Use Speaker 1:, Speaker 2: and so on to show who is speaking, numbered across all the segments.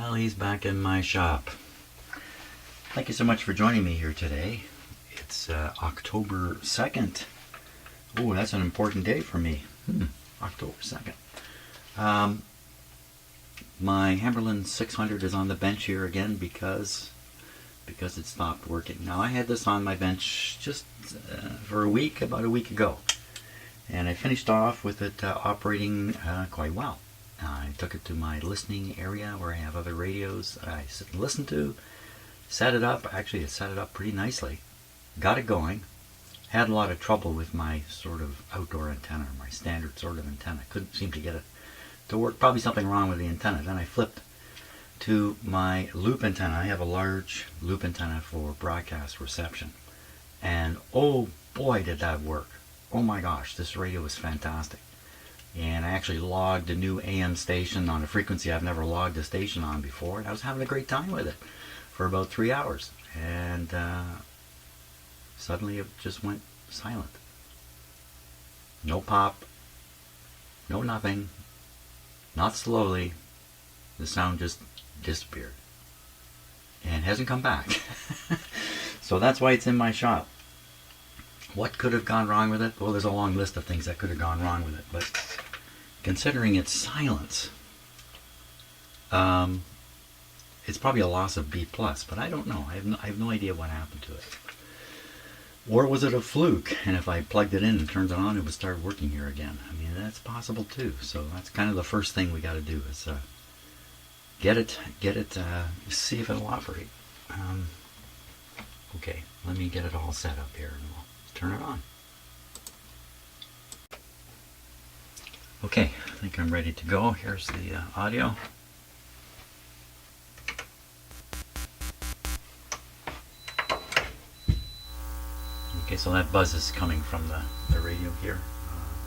Speaker 1: Well, he's back in my shop. Thank you so much for joining me here today. It's October 2nd. Oh, that's an important day for me. October 2nd. My Hammarlund 600 is on the bench here again because it stopped working. Now, I had this on my bench just for about a week ago. And I finished off with it operating quite well. I took it to my listening area where I have other radios I sit and listen to, set it up. Actually, it set it up pretty nicely. Got it going. Had a lot of trouble with my sort of outdoor antenna, my standard sort of antenna. Couldn't seem to get it to work. Probably something wrong with the antenna. Then I flipped to my loop antenna. I have a large loop antenna for broadcast reception. And oh boy, did that work. Oh my gosh, this radio is fantastic. And I actually logged a new AM station on a frequency I've never logged a station on before. And I was having a great time with it for about 3 hours. And suddenly it just went silent. No pop, no nothing, not slowly. The sound just disappeared and hasn't come back. So that's why it's in my shop. What could have gone wrong with it? Well, there's a long list of things that could have gone wrong with it, but considering its silence, it's probably a loss of B+, but I don't know. I have no idea what happened to it. Or was it a fluke? And if I plugged it in and turned it on, it would start working here again. I mean, that's possible too. So that's kind of the first thing we got to do is get it, see if it'll operate. Okay, let me get it all set up here and we'll turn it on. Okay, I think I'm ready to go. Here's the audio. Okay, so that buzz is coming from the radio here.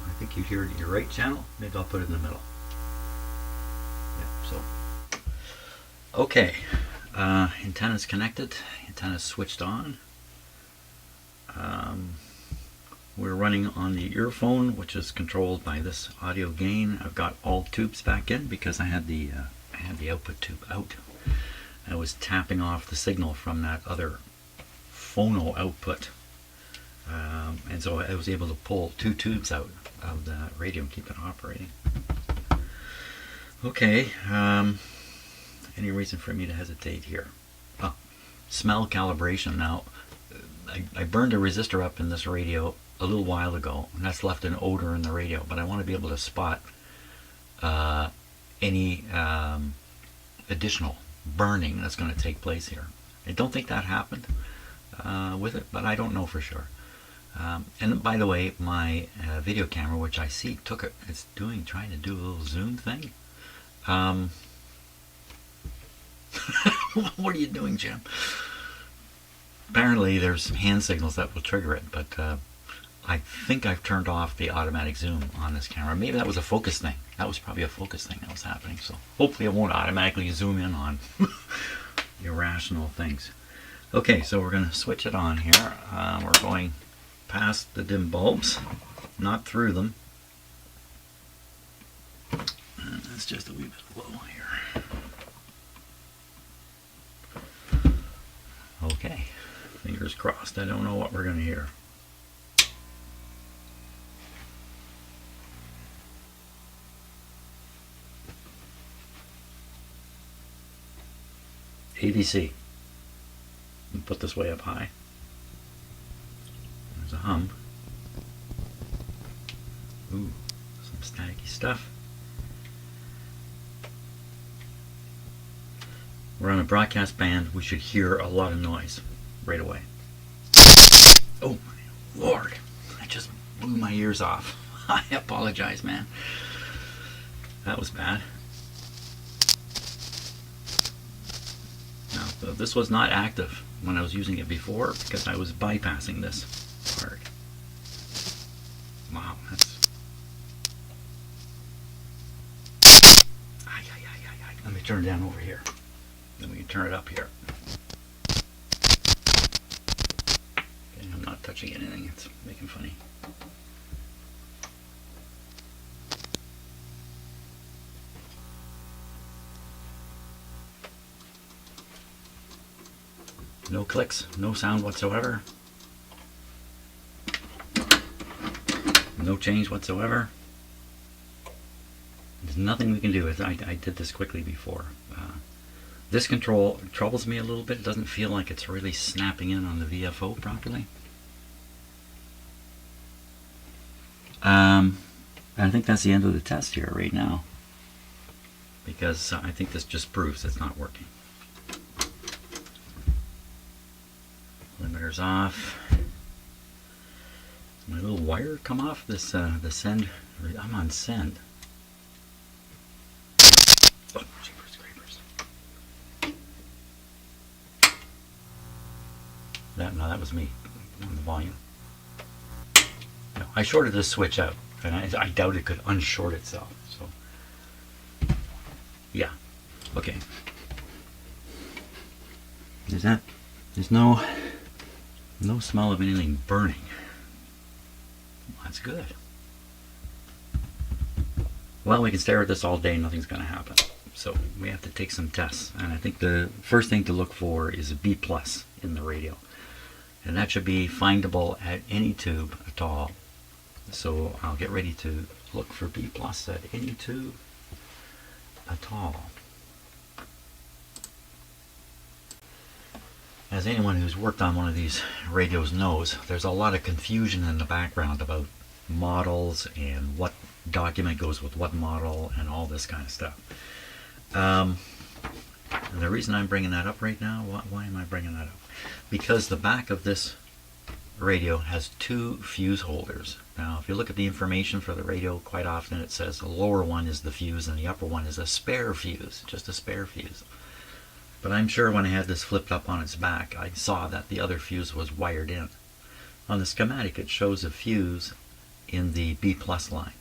Speaker 1: I think you hear it in your right channel. Maybe I'll put it in the middle. Yeah, so. Okay, antenna's connected. Antenna's switched on. We're running on the earphone, which is controlled by this audio gain. I've got all tubes back in because I had the output tube out. I was tapping off the signal from that other phono output, and so I was able to pull 2 tubes out of the radio and keep it operating. Okay, any reason for me to hesitate here? Oh, smell calibration. Now, I burned a resistor up in this radio a little while ago, and that's left an odor in the radio, but I want to be able to spot any additional burning that's going to take place here. I don't think that happened with it, but I don't know for sure. And by the way, my video camera, which I see took it, it's trying to do a little zoom thing. What are you doing, Jim? Apparently there's hand signals that will trigger it, but I think I've turned off the automatic zoom on this camera. Maybe that was a focus thing. That was probably a focus thing that was happening. So hopefully it won't automatically zoom in on irrational things. Okay, so we're going to switch it on here. We're going past the dim bulbs, not through them. And that's just a wee bit low here. Okay, fingers crossed. I don't know what we're going to hear. ABC. Put this way up high. There's a hum. Ooh, some staticky stuff. We're on a broadcast band. We should hear a lot of noise right away. Oh my Lord, I just blew my ears off. I apologize, man. That was bad. Now, this was not active when I was using it before because I was bypassing this part. Wow, that's... Let me turn it down over here. Then we can turn it up here. Okay, I'm not touching anything. It's making funny. No clicks, no sound whatsoever. No change whatsoever. There's nothing we can do. I did this quickly before. This control troubles me a little bit. It doesn't feel like it's really snapping in on the VFO properly. I think that's the end of the test here right now, because I think this just proves it's not working. Limiter's off. My little wire come off this the send. I'm on send. Oh, jeepers creepers. That was me on the volume. No, I shorted this switch out, and I doubt it could unshort itself. So, yeah, okay. There's no smell of anything burning. That's good. Well, we can stare at this all day, nothing's going to happen. So we have to take some tests. And I think the first thing to look for is a B+ in the radio. And that should be findable at any tube at all. So I'll get ready to look for B+ at any tube at all. As anyone who's worked on one of these radios knows, there's a lot of confusion in the background about models and what document goes with what model and all this kind of stuff. And the reason I'm bringing that up right now, why am I bringing that up? Because the back of this radio has 2 fuse holders. Now, if you look at the information for the radio, quite often it says the lower one is the fuse and the upper one is a spare fuse, just a spare fuse. But I'm sure when I had this flipped up on its back, I saw that the other fuse was wired in. On the schematic, it shows a fuse in the B+ line.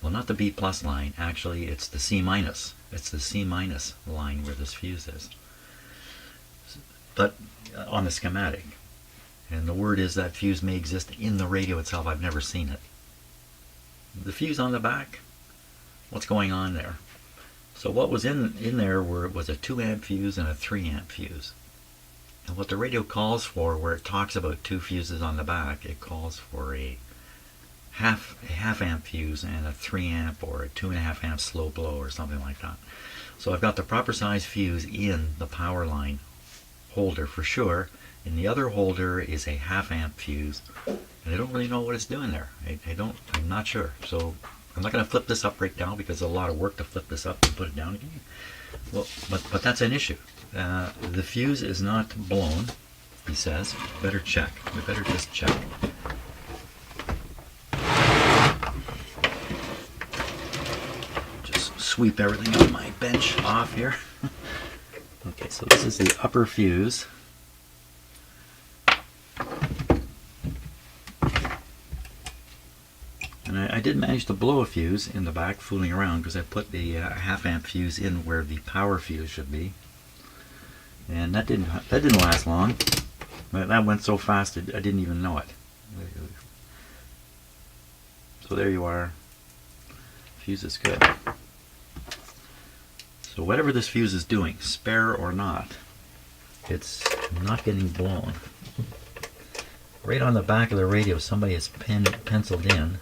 Speaker 1: Well, not the B+ line. Actually, it's the C-. It's the C- line where this fuse is. But on the schematic. And the word is that fuse may exist in the radio itself. I've never seen it. The fuse on the back, what's going on there? So what was in there was a 2 amp fuse and a 3 amp fuse. And what the radio calls for, where it talks about 2 fuses on the back, it calls for a half amp fuse and a 3 amp or a 2.5 amp slow blow or something like that. So I've got the proper size fuse in the power line holder for sure. And the other holder is a 1/2 amp fuse. And I don't really know what it's doing there. I'm not sure. So I'm not going to flip this up right now because it's a lot of work to flip this up and put it down again. Well, but that's an issue. The fuse is not blown, he says. Better check. We better just check. Just sweep everything on my bench off here. Okay, so this is the upper fuse. And I did manage to blow a fuse in the back, fooling around, because I put the 1/2 amp fuse in where the power fuse should be, and that didn't last long. That went so fast I didn't even know it. So there you are. Fuse is good. So whatever this fuse is doing, spare or not, it's not getting blown. Right on the back of the radio, somebody has penciled in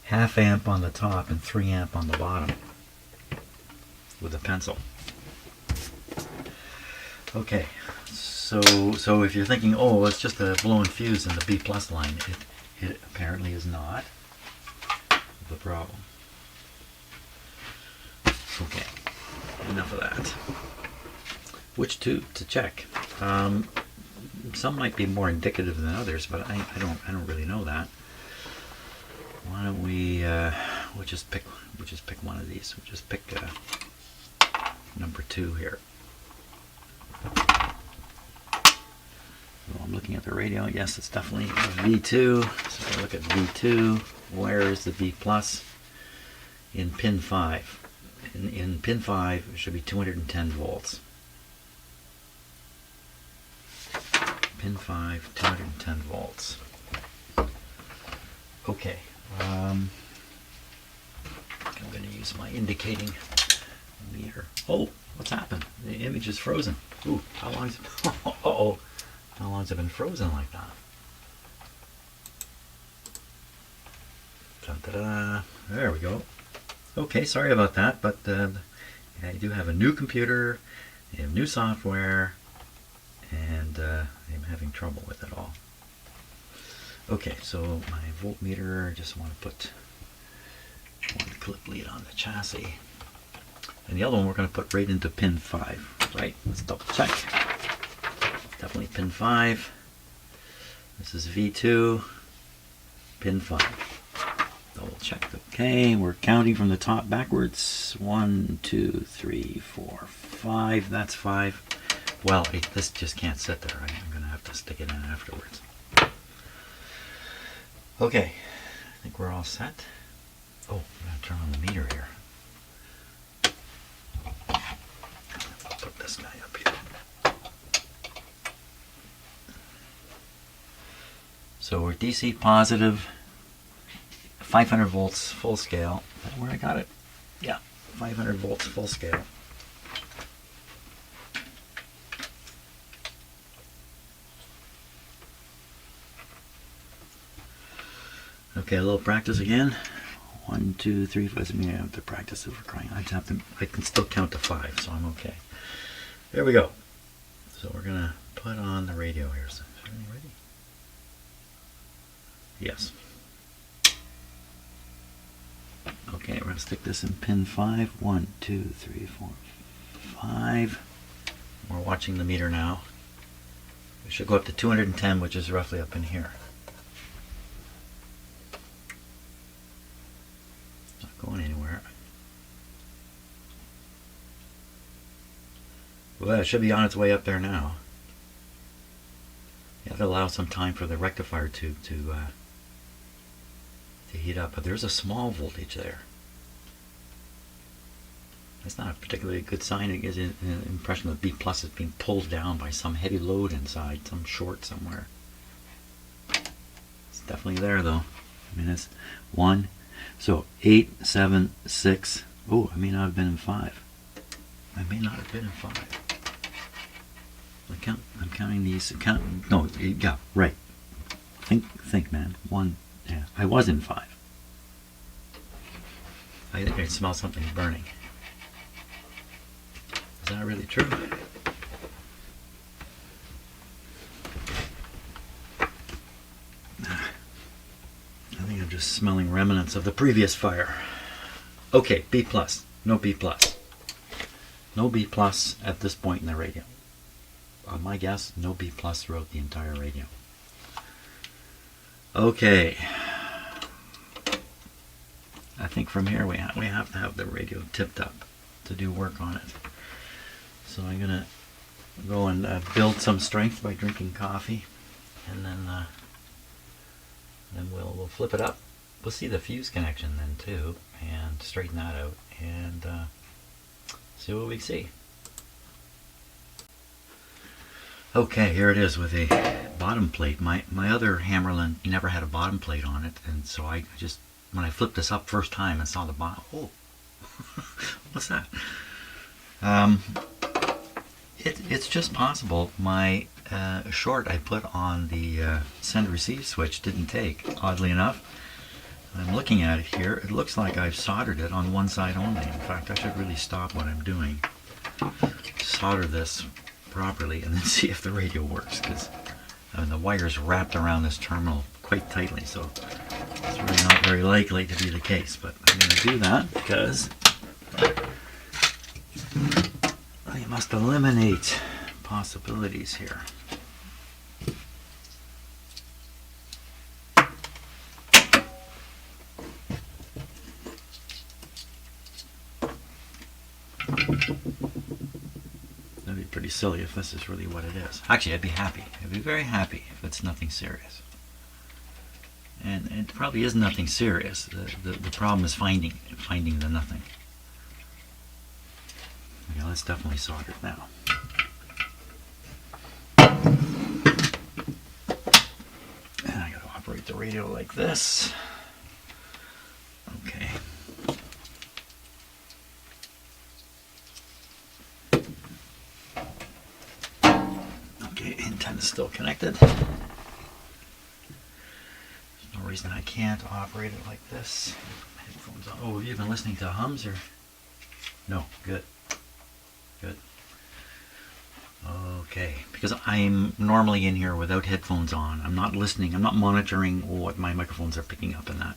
Speaker 1: 1/2 amp on the top and 3 amp on the bottom with a pencil. Okay, so if you're thinking, oh, it's just a blown fuse in the B+ line, it apparently is not the problem. Okay, enough of that. Which tube to check? Some might be more indicative than others, but I don't really know that. Why don't we'll just pick one of these. We'll just pick number 2 here. So I'm looking at the radio. Yes, it's definitely a V2. So I look at V2. Where is the V+? In pin 5. In pin 5, it should be 210 volts. Pin 5, 210 volts. Okay. I'm going to use my indicating meter. Oh, what's happened? The image is frozen. Ooh, how long's uh-oh. How long's it been frozen like that? Da-da-da. There we go. Okay, sorry about that, but yeah, you do have a new computer, you have new software, and I'm having trouble with it all. Okay, so my voltmeter, I just want to put one clip lead on the chassis. And the other one we're going to put right into pin 5, right? Let's double check. Definitely pin 5. This is V2, pin 5. Double check. Okay, we're counting from the top backwards. 1, 2, 3, 4, 5. That's 5. Well, this just can't sit there. Right? I'm going to have to stick it in afterwards. Okay, I think we're all set. Oh, I'm going to turn on the meter here. I'll put this guy up here. So we're DC positive, 500 volts full scale. Is that where I got it? Yeah, 500 volts full scale. Okay, a little practice again. 1, 2, 3, 4. Doesn't mean I have to practice it for crying. I can still count to 5, so I'm okay. There we go. So we're gonna put on the radio here. So, is everything ready? Yes. Okay, we're gonna stick this in pin 5. 1, 2, 3, 4, 5. We're watching the meter now. We should go up to 210, which is roughly up in here. Going anywhere. Well, it should be on its way up there now. You have to allow some time for the rectifier to heat up, but there's a small voltage there. That's not a particularly good sign. It gives an impression that B plus is being pulled down by some heavy load inside, some short somewhere. It's definitely there though. I mean, it's 1. So 8, 7, 6. Oh, I may not have been in 5. I may not have been in 5. I'm counting these. No, yeah, right. Think, man. 1. Yeah, I was in 5. I think I smell something burning. Is that really true? I think I'm just smelling remnants of the previous fire. Okay, B plus. No B plus. No B plus at this point in the radio. On my guess, no B plus throughout the entire radio. Okay. I think from here we have to have the radio tipped up to do work on it. So I'm gonna go and build some strength by drinking coffee, and then we'll flip it up. We'll see the fuse connection then too, and straighten that out, and see what we see. Okay, here it is with a bottom plate. My other Hammarlund never had a bottom plate on it, and so I just, when I flipped this up first time and saw the bottom, oh, what's that? It's just possible my short I put on the send-receive switch didn't take, oddly enough. I'm looking at it here. It looks like I've soldered it on one side only. In fact, I should really stop what I'm doing, solder this properly, and then see if the radio works, because I mean, the wire's wrapped around this terminal quite tightly, so it's really not very likely to be the case. But I'm going to do that because I must eliminate possibilities here. That'd be pretty silly if this is really what it is. Actually, I'd be happy. I'd be very happy if it's nothing serious. And it probably is nothing serious. The problem is finding the nothing. Okay, let's definitely solder it now. And I gotta operate the radio like this. Okay. It's still connected. There's no reason I can't operate it like this. Headphones on. Oh, have you been listening to hums or? No, good. Good. Okay, because I'm normally in here without headphones on. I'm not listening. I'm not monitoring what my microphones are picking up and that.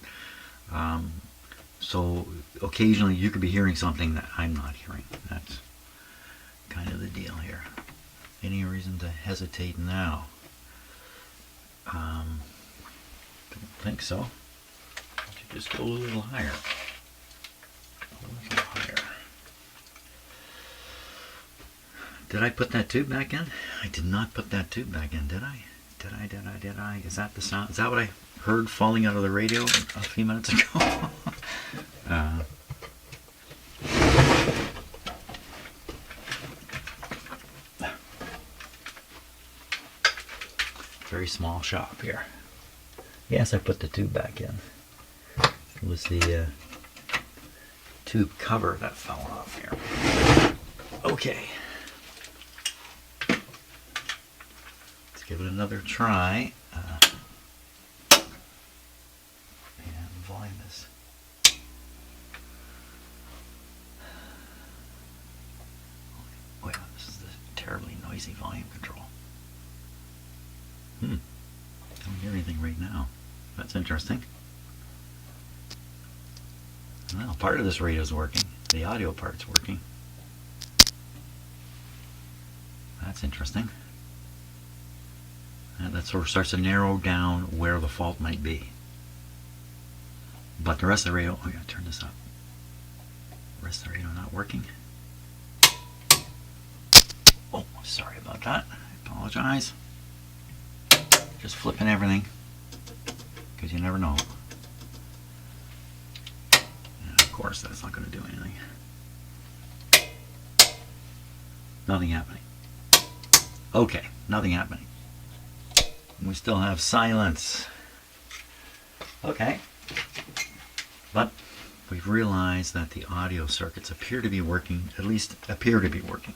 Speaker 1: So occasionally you could be hearing something that I'm not hearing. That's kind of the deal here. Any reason to hesitate now? Don't think so. Why don't you just go a little higher? A little higher. Did I put that tube back in? I did not put that tube back in, did I? Did I? Is that the sound? Is that what I heard falling out of the radio a few minutes ago? Very small shop here. Yes, I put the tube back in. It was the tube cover that fell off here. Okay. Let's give it another try. And volume is... Oh yeah, this is the terribly noisy volume control. I don't hear anything right now. That's interesting. Well, part of this radio is working. The audio part's working. That's interesting. And that sort of starts to narrow down where the fault might be. But the rest of the radio... Oh, I gotta turn this up. The rest of the radio not working. Oh, sorry about that. I apologize. Just flipping everything, because you never know. And of course, that's not going to do anything. Nothing happening. Okay, nothing happening. We still have silence. Okay. But we've realized that the audio circuits appear to be working, at least appear to be working,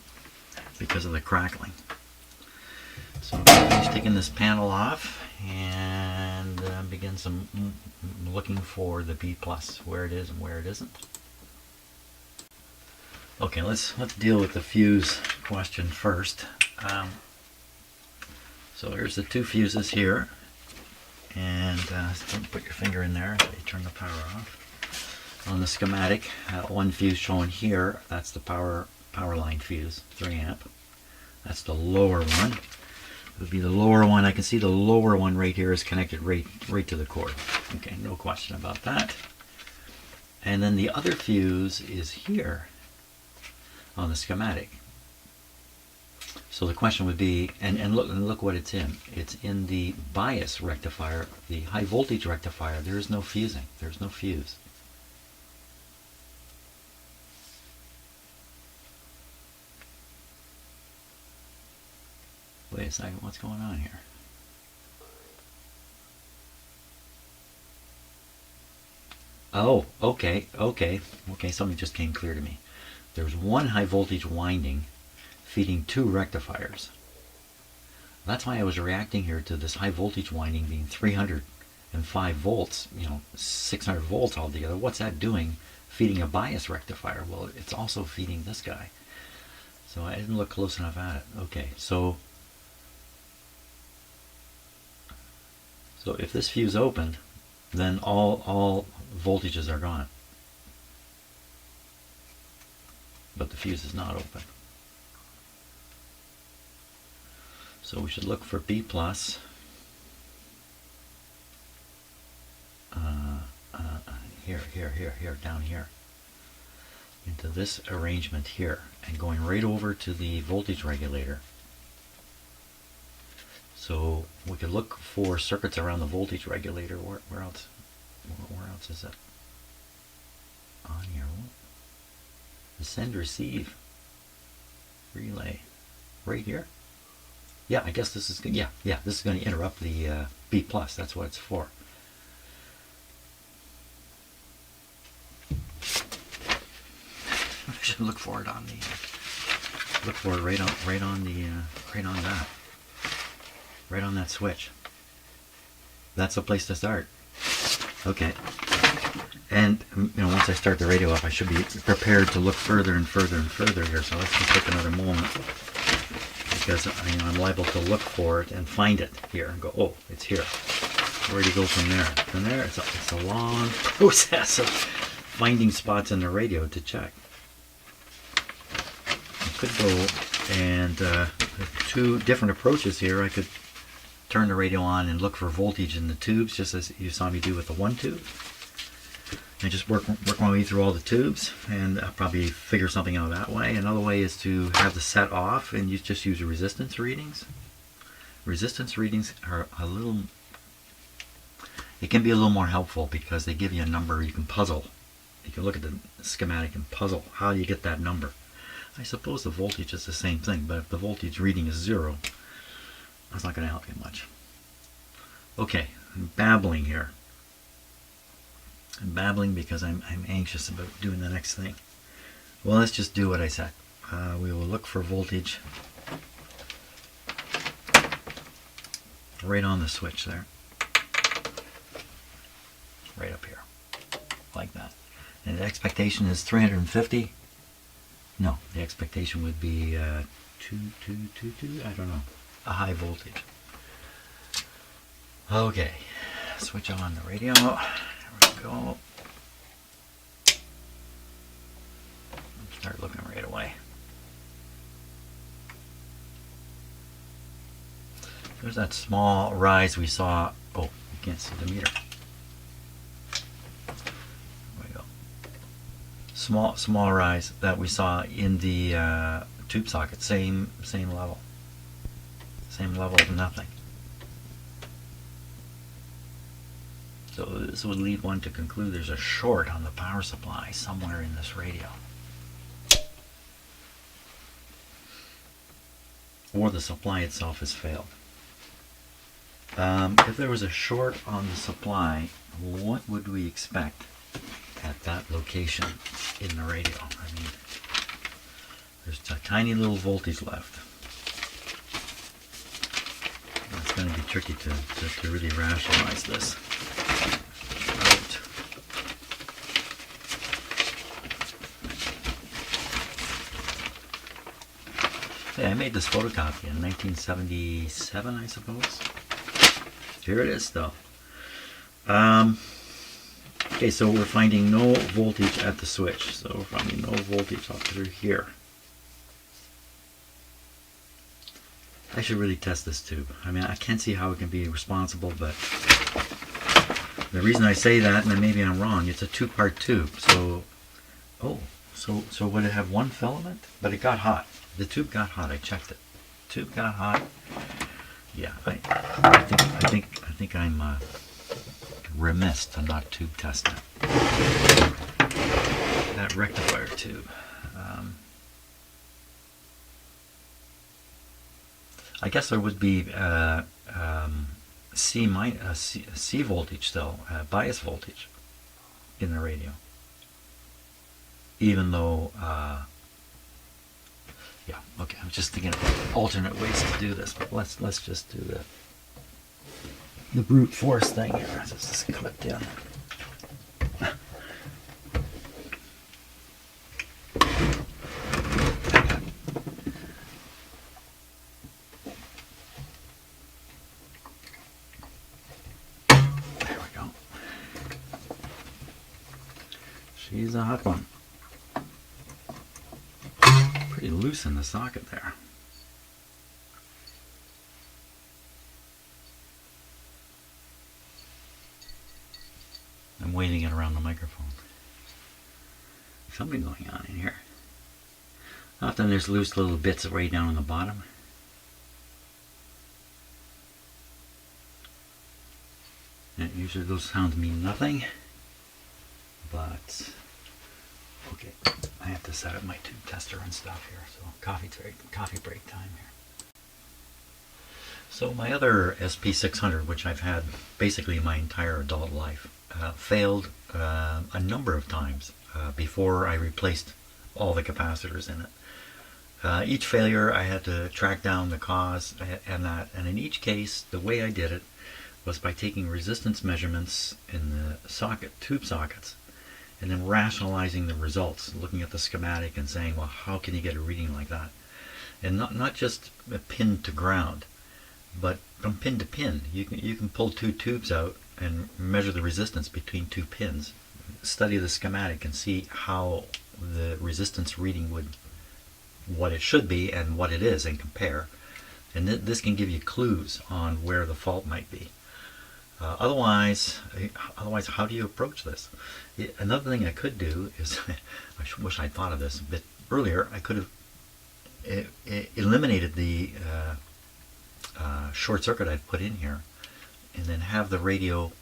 Speaker 1: because of the crackling. So I'm just taking this panel off and begin some looking for the B+, where it is and where it isn't. Okay, let's deal with the fuse question first. So here's the two fuses here, and don't put your finger in there until you turn the power off. On the schematic, one fuse shown here, that's the power line fuse, 3 amp. That's the lower one. It would be the lower one. I can see the lower one right here is connected right to the cord. Okay, no question about that. And then the other fuse is here on the schematic. So the question would be, and look what it's in. It's in the bias rectifier, the high voltage rectifier. There is no fusing. There's no fuse. Wait a second, what's going on here? Oh, okay, something just came clear to me. There's one high voltage winding feeding 2 rectifiers. That's why I was reacting here to this high voltage winding being 305 volts, 600 volts altogether. What's that doing feeding a bias rectifier? Well, it's also feeding this guy. So I didn't look close enough at it. Okay, so if this fuse opened, then all voltages are gone. But the fuse is not open. So we should look for B+. Here, down here. Into this arrangement here. And going right over to the voltage regulator. So we could look for circuits around the voltage regulator. Where else is it? On here. The send receive relay. Right here. Yeah, I guess this is good. Yeah, this is going to interrupt the B+. That's what it's for. I should look for it on the. Look for it right on that. right on that switch. That's the place to start. Okay. And once I start the radio up, I should be prepared to look further and further and further here. So let's just take another moment, because I'm liable to look for it and find it here and go, oh, it's here. Where do you go from there? From there, it's a long process of finding spots in the radio to check. I could go and two different approaches here. I could turn the radio on and look for voltage in the tubes, just as you saw me do with the one tube. And just work my way through all the tubes, and I'll probably figure something out that way. Another way is to have the set off and just use the resistance readings. Resistance readings are it can be a little more helpful because they give you a number you can puzzle. You can look at the schematic and puzzle. How do you get that number? I suppose the voltage is the same thing, but if the voltage reading is 0, that's not going to help you much. Okay, I'm babbling here. I'm babbling because I'm anxious about doing the next thing. Well, let's just do what I said. We will look for voltage right on the switch there. Right up here. Like that. And the expectation is 350. No, the expectation would be 2222. I don't know. A high voltage. Okay. Switch on the radio. Go. Start looking right away. There's that small rise we saw. Oh, you can't see the meter. There we go. Small rise that we saw in the tube socket. Same level. Same level of nothing. So this would lead one to conclude there's a short on the power supply somewhere in this radio. Or the supply itself has failed. If there was a short on the supply, what would we expect at that location in the radio? I mean, there's a tiny little voltage left. It's going to be tricky to really rationalize this. I made this photocopy in 1977, I suppose. Here it is, though. Okay, so we're finding no voltage at the switch. So we're finding no voltage up through here. I should really test this tube. I mean, I can't see how it can be responsible, but the reason I say that, and maybe I'm wrong, it's a two-part tube. So, so would it have one filament? But it got hot. The tube got hot. I checked it. Tube got hot. Yeah, I think I'm remiss to not tube test it. That rectifier tube. I guess there would be C voltage still, bias voltage in the radio, even though. Yeah, okay, I'm just thinking of alternate ways to do this, but let's just do the brute force thing here. Let's just clip in. There we go. She's a hot one. Pretty loose in the socket there. I'm waving it around the microphone. Something going on in here. Often there's loose little bits way down on the bottom. And usually those sounds mean nothing, but okay, I have to set up my tube tester and stuff here, so coffee break time here. So my other SP-600, which I've had basically my entire adult life, failed a number of times before I replaced all the capacitors in it. Each failure I had to track down the cause and that, and in each case the way I did it was by taking resistance measurements in the tube sockets, and then rationalizing the results, looking at the schematic and saying, well, how can you get a reading like that? And not just a pin to ground, but from pin to pin. You can pull two tubes out and measure the resistance between two pins, study the schematic and see how the resistance reading would, what it should be and what it is, and compare. And this can give you clues on where the fault might be. Otherwise, how do you approach this? Another thing I could do is, I wish I'd thought of this a bit earlier, I could have eliminated the short circuit I've put in here, and then have the radio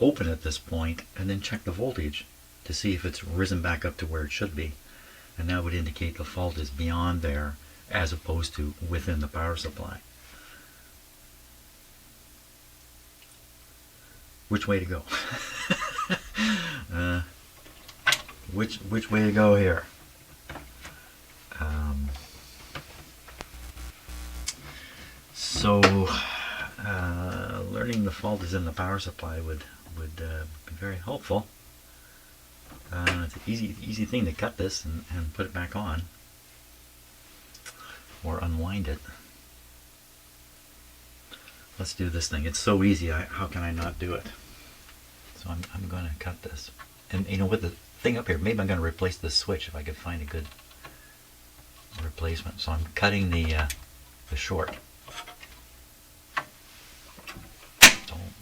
Speaker 1: open at this point, and then check the voltage to see if it's risen back up to where it should be. And that would indicate the fault is beyond there, as opposed to within the power supply. Which way to go? Which way to go here? So learning the fault is in the power supply would be very helpful. It's an easy thing to cut this and put it back on, or unwind it. Let's do this thing. It's so easy. How can I not do it? So I'm going to cut this. And you know, with the thing up here, maybe I'm going to replace this switch if I could find a good replacement. So I'm cutting the short.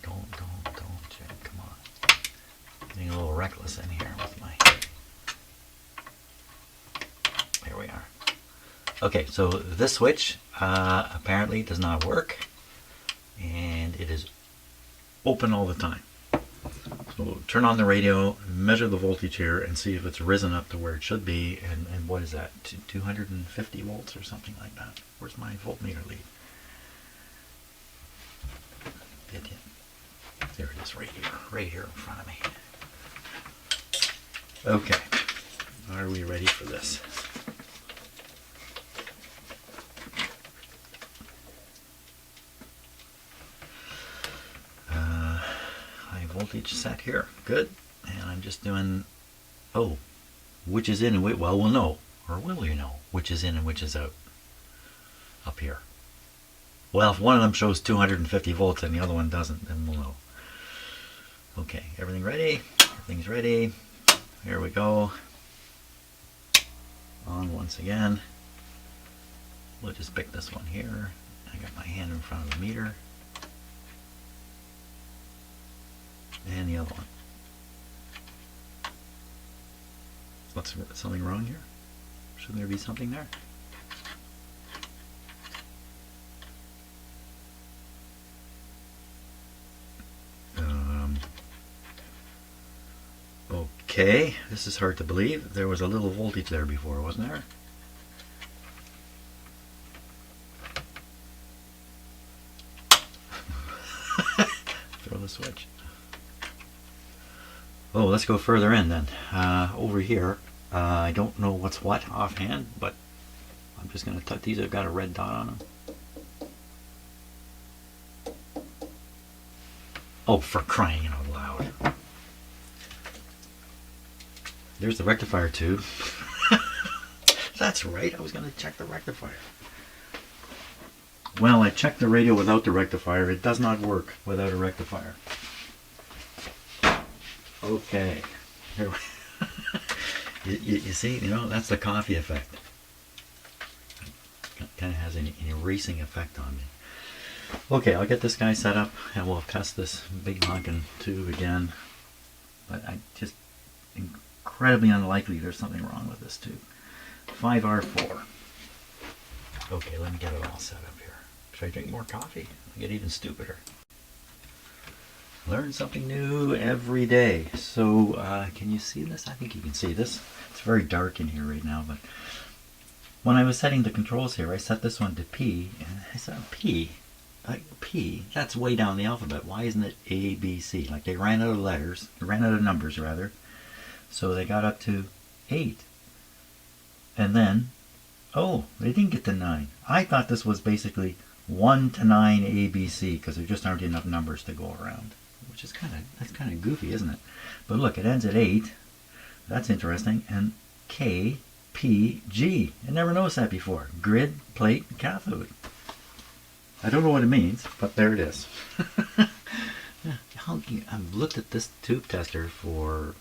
Speaker 1: Don't, Jim, come on. Getting a little reckless in here with my... There we are. Okay, so this switch apparently does not work, and it is open all the time. So turn on the radio, measure the voltage here, and see if it's risen up to where it should be. And what is that? 250 volts or something like that. Where's my voltmeter lead? There it is, right here in front of me. Okay, are we ready for this? High voltage set here, good. And I'm just doing, which is in and which, well, we'll know, or will you know, which is in and which is out up here. Well, if one of them shows 250 volts and the other one doesn't, then we'll know. Okay, everything ready? Everything's ready. Here we go. On once again. We'll just pick this one here. I got my hand in front of the meter. And the other one. What's something wrong here? Shouldn't there be something there? Okay, this is hard to believe. There was a little voltage there before, wasn't there? Throw the switch. Oh, let's go further in then. Over here, I don't know what's what offhand, but I'm just going to touch these. I've got a red dot on them. Oh, for crying out loud. There's the rectifier tube. That's right, I was going to check the rectifier. Well, I checked the radio without the rectifier. It does not work without a rectifier. Okay. Here you see, that's the coffee effect. Kind of has an erasing effect on me. Okay, I'll get this guy set up and we'll test this big honking tube again. But I just... incredibly unlikely there's something wrong with this tube. 5R4. Okay, let me get it all set up here. Should I drink more coffee? I get even stupider. Learn something new every day. So, can you see this? I think you can see this. It's very dark in here right now, but when I was setting the controls here, I set this one to P, and I said, P? P? That's way down the alphabet. Why isn't it A, B, C? Like they ran out of letters, ran out of numbers rather. So they got up to 8. And then Oh, they didn't get to 9. I thought this was basically 1 to 9 ABC because there just aren't enough numbers to go around, which is that's kind of goofy, isn't it? But look, it ends at 8. That's interesting. And K, P, G. I never noticed that before. Grid, plate, cathode. I don't know what it means, but there it is. I've looked at this tube tester for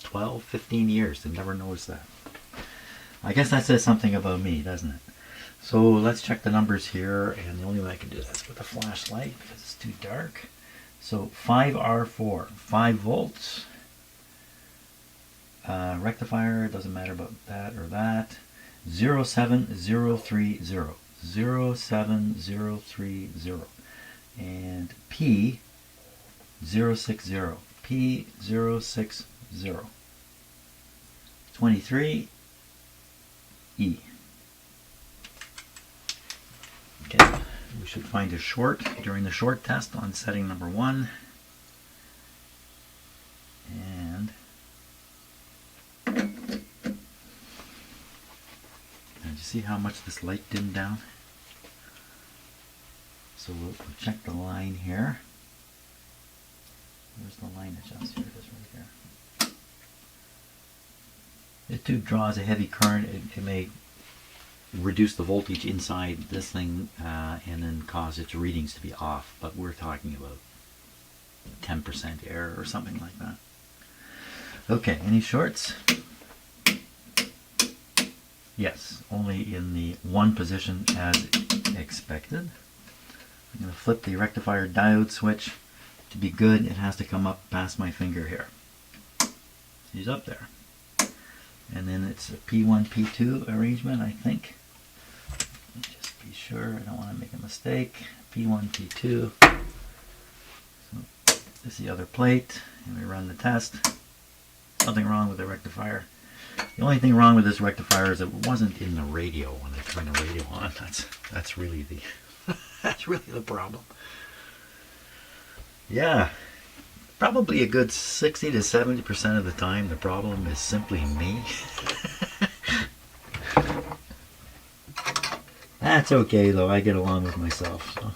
Speaker 1: 12, 15 years and never noticed that. I guess that says something about me, doesn't it? So let's check the numbers here, and the only way I can do that is with a flashlight because it's too dark. So 5R4, 5 volts. Rectifier, doesn't matter about that or that. 07030. 07030. And P 060. P060. 23 E. Okay, we should find a short during the short test on setting number 1. And did you see how much this light dimmed down? So we'll check the line here. Where's the line adjust? Here it is right here. The tube draws a heavy current. It may reduce the voltage inside this thing and then cause its readings to be off, but we're talking about 10% error or something like that. Okay, any shorts? Yes, only in the 1 position as expected. I'm going to flip the rectifier diode switch. To be good, it has to come up past my finger here. He's up there. And then it's a P1, P2 arrangement, I think. Let me just be sure, I don't want to make a mistake. P1, P2. So this is the other plate, and we run the test. Nothing wrong with the rectifier. The only thing wrong with this rectifier is it wasn't in the radio when I turned the radio on. That's really the that's really the problem. Yeah, probably a good 60 to 70% of the time the problem is simply me. That's okay though, I get along with myself. So.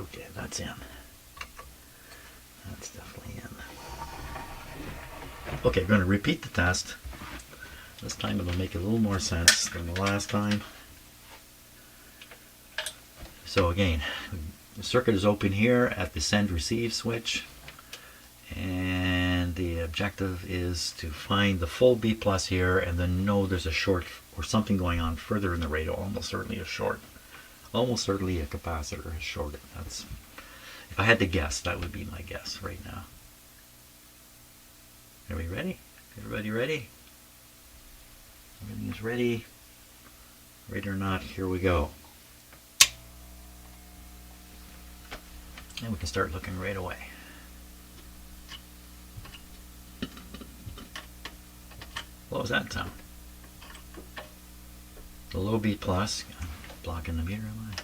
Speaker 1: Okay, that's in. That's definitely in. Okay, I'm going to repeat the test. This time it'll make a little more sense than the last time. So again, the circuit is open here at the send-receive switch, and the objective is to find the full B plus here and then know there's a short or something going on further in the radio, almost certainly a short. Almost certainly a capacitor is shorted. That's, if I had to guess, that would be my guess right now. Are we ready? Everybody ready? Everything is ready. Ready or not, here we go. And we can start looking right away. What was that sound? The low B plus, blocking the meter line.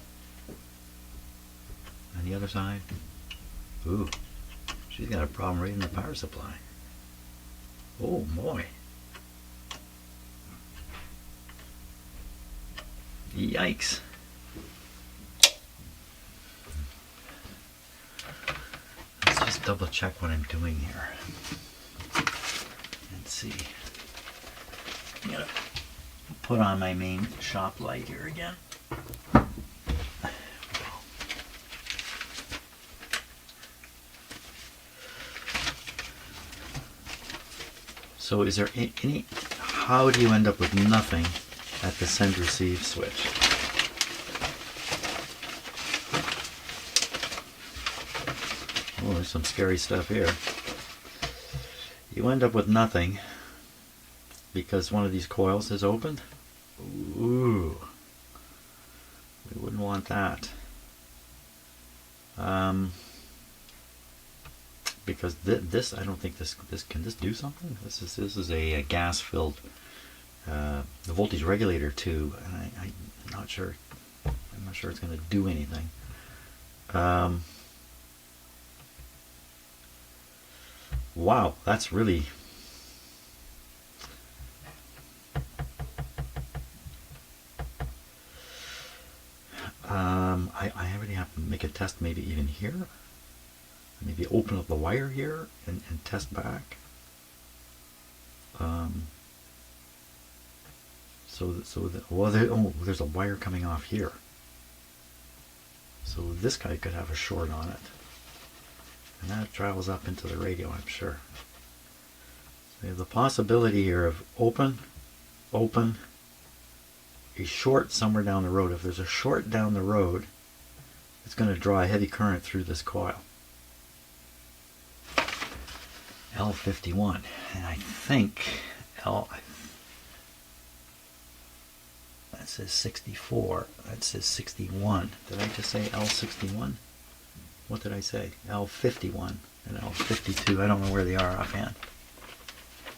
Speaker 1: On the other side, ooh, she's got a problem reading the power supply. Oh boy. Yikes. Let's just double check what I'm doing here. Let's see. I'm gonna put on my main shop light here again. So is there any, how do you end up with nothing at the send receive switch? Oh, there's some scary stuff here. You end up with nothing because one of these coils is opened. Ooh, we wouldn't want that. Because this, I don't think this can this do something. This is a gas filled the voltage regulator too, and I'm not sure. I'm not sure it's going to do anything. Wow, that's really I already have to make a test maybe even here. Maybe open up the wire here and test back. There's a wire coming off here. So this guy could have a short on it. And that travels up into the radio, I'm sure. So we have the possibility here of open, a short somewhere down the road. If there's a short down the road, it's going to draw a heavy current through this coil. L51, and I think that says 64, that says 61. Did I just say L61? What did I say? L51 and L52. I don't know where they are offhand.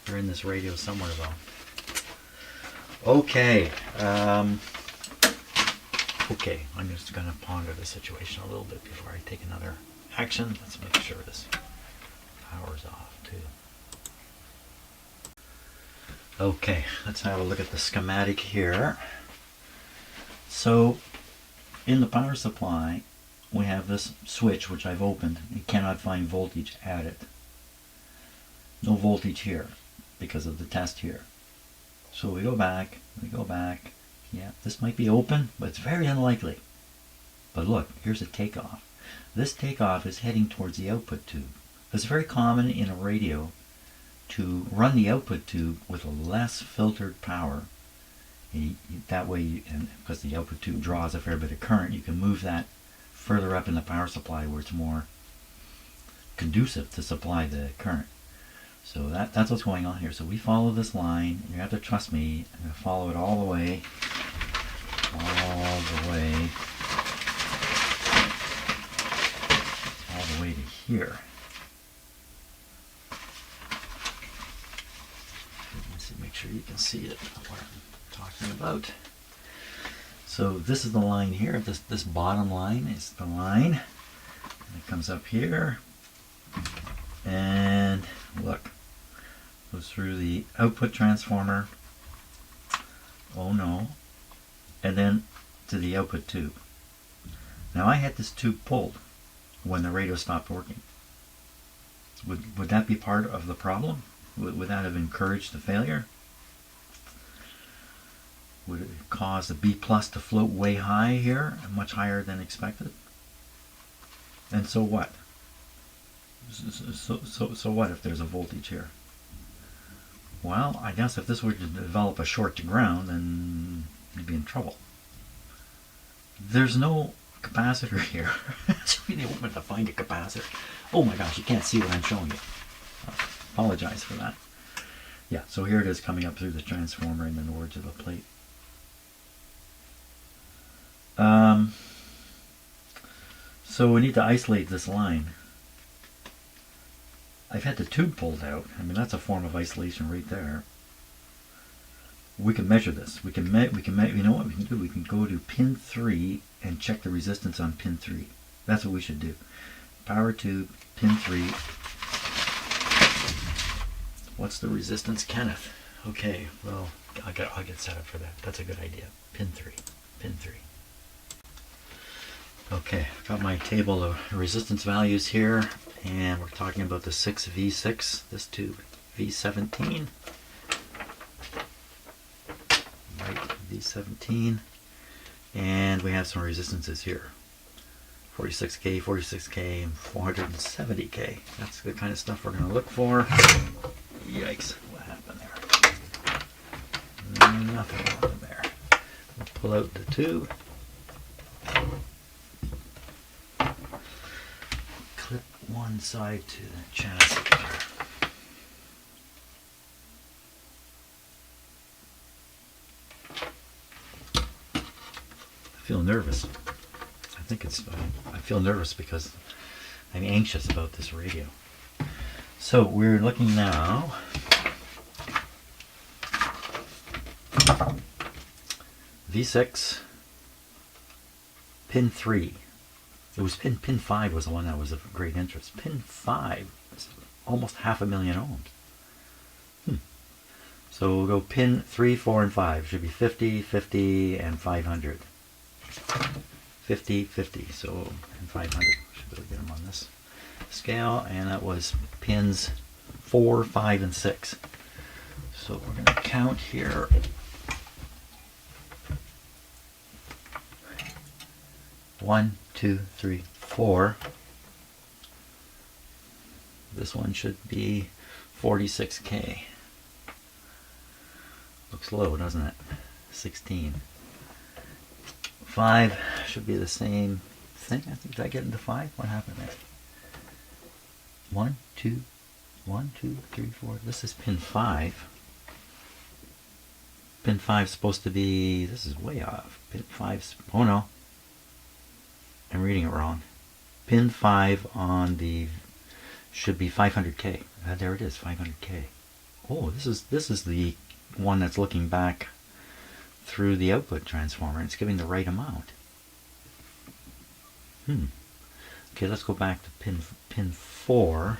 Speaker 1: They're in this radio somewhere though. Okay. Okay, I'm just going to ponder the situation a little bit before I take another action. Let's make sure this power's off too. Okay, let's have a look at the schematic here. So, in the power supply, we have this switch which I've opened. You cannot find voltage at it. No voltage here because of the test here. So we go back. Yeah, this might be open, but it's very unlikely. But look, here's a takeoff. This takeoff is heading towards the output tube. It's very common in a radio to run the output tube with a less filtered power. That way, and because the output tube draws a fair bit of current, you can move that further up in the power supply where it's more conducive to supply the current. So that's what's going on here. So we follow this line. You have to trust me. I'm going to follow it all the way. All the way to here. Let's make sure you can see it, what I'm talking about. So this is the line here. This bottom line is the line. And it comes up here. And look, goes through the output transformer. Oh no. And then to the output tube. Now I had this tube pulled when the radio stopped working. Would that be part of the problem? Would that have encouraged the failure? Would it cause the B plus to float way high here, much higher than expected? And so what? So what if there's a voltage here? Well, I guess if this were to develop a short to ground, then you'd be in trouble. There's no capacitor here. It's really open to find a capacitor. Oh my gosh, you can't see what I'm showing you. I apologize for that. Yeah, so here it is coming up through the transformer and then over to the plate. So we need to isolate this line. I've had the tube pulled out. I mean, that's a form of isolation right there. We can measure this. You know what we can do? We can go to pin 3 and check the resistance on pin 3. That's what we should do. Power tube, pin 3. What's the resistance, Kenneth? Okay, well, I'll get set up for that. That's a good idea. Pin 3. Okay, I've got my table of resistance values here, and we're talking about the 6V6, this tube, V17. Right, V17. And we have some resistances here. 46K, 46K, and 470K. That's the kind of stuff we're going to look for. Yikes, what happened there? Nothing happened there. We'll pull out the tube. Clip one side to the chassis. I feel nervous. I feel nervous because I'm anxious about this radio. So we're looking now. V6, pin 3. It was pin 5 was the one that was of great interest. Pin 5 is almost 500,000 ohms. So we'll go pin 3, 4, and 5. Should be 50, 50, and 500. 50, 50. So pin 500. Should be able to get them on this scale, and that was pins 4, 5, and 6. So we're going to count here. 1, 2, 3, 4. This one should be 46K. Looks low, doesn't it? 16. 5 should be the same thing. I think, did I get into 5? What happened there? 1, 2, 1, 2, 3, 4. This is pin 5. Pin 5 is supposed to be, this is way off. Pin 5, oh no. I'm reading it wrong. Pin 5 on the, should be 500K. There it is, 500K. Oh, this is the one that's looking back through the output transformer. It's giving the right amount. Okay, let's go back to pin 4.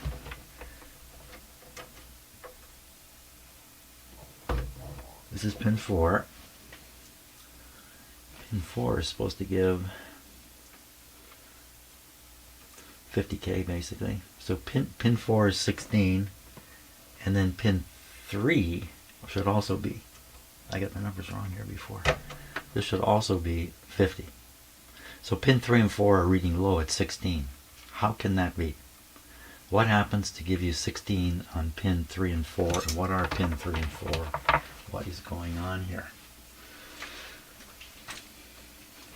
Speaker 1: This is pin 4. Pin 4 is supposed to give 50K basically. So pin 4 is 16, and then pin 3 should also be, I got the numbers wrong here before. This should also be 50. So pin 3 and 4 are reading low at 16. How can that be? What happens to give you 16 on pin 3 and 4? And what are pin 3 and 4? What is going on here?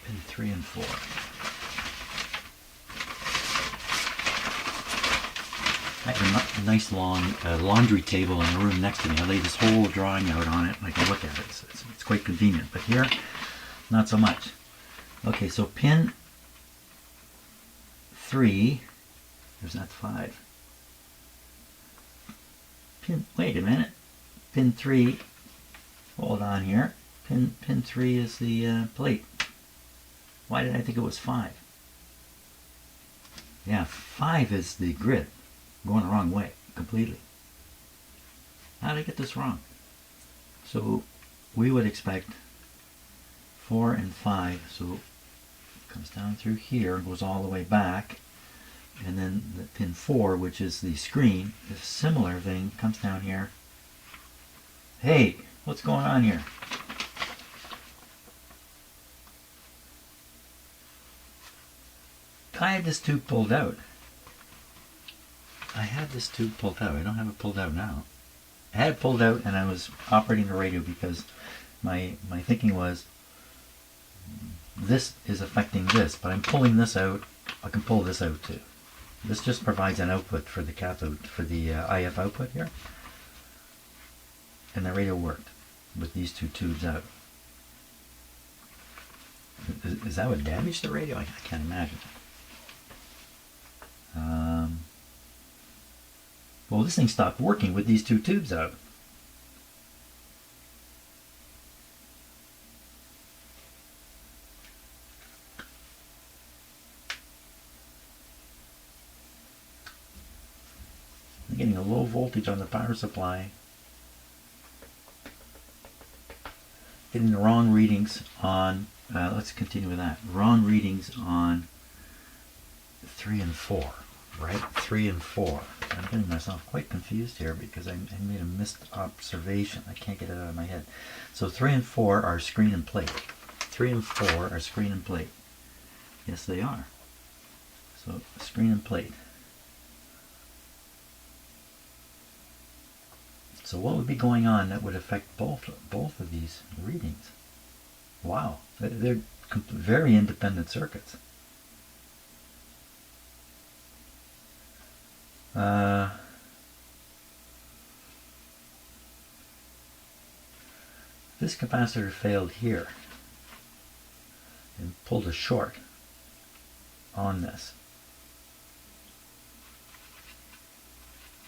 Speaker 1: Pin 3 and 4. I have a nice long laundry table in the room next to me. I laid this whole drawing out on it. I can look at it. It's quite convenient. But here, not so much. Okay, so pin 3, there's that 5. Wait a minute. Pin 3, hold on here. Pin 3 is the plate. Why did I think it was 5? Yeah, 5 is the grid. I'm going the wrong way, completely. How did I get this wrong? So we would expect 4 and 5, so it comes down through here and goes all the way back. And then the pin 4, which is the screen, a similar thing, comes down here. Hey, what's going on here? I had this tube pulled out. I had this tube pulled out. I don't have it pulled out now. I had it pulled out and I was operating the radio because my thinking was this is affecting this, but I'm pulling this out. I can pull this out too. This just provides an output for the cathode, for the IF output here. And the radio worked with these two tubes out. Is that what damaged the radio? I can't imagine. Well, this thing stopped working with these two tubes out. I'm getting a low voltage on the power supply. Getting the wrong readings on, let's continue with that. Wrong readings on 3 and 4, right? 3 and 4. I'm getting myself quite confused here because I made a missed observation. I can't get it out of my head. So 3 and 4 are screen and plate. 3 and 4 are screen and plate. Yes, they are. So screen and plate. So what would be going on that would affect both of these readings? Wow, they're very independent circuits. This capacitor failed here and pulled a short on this.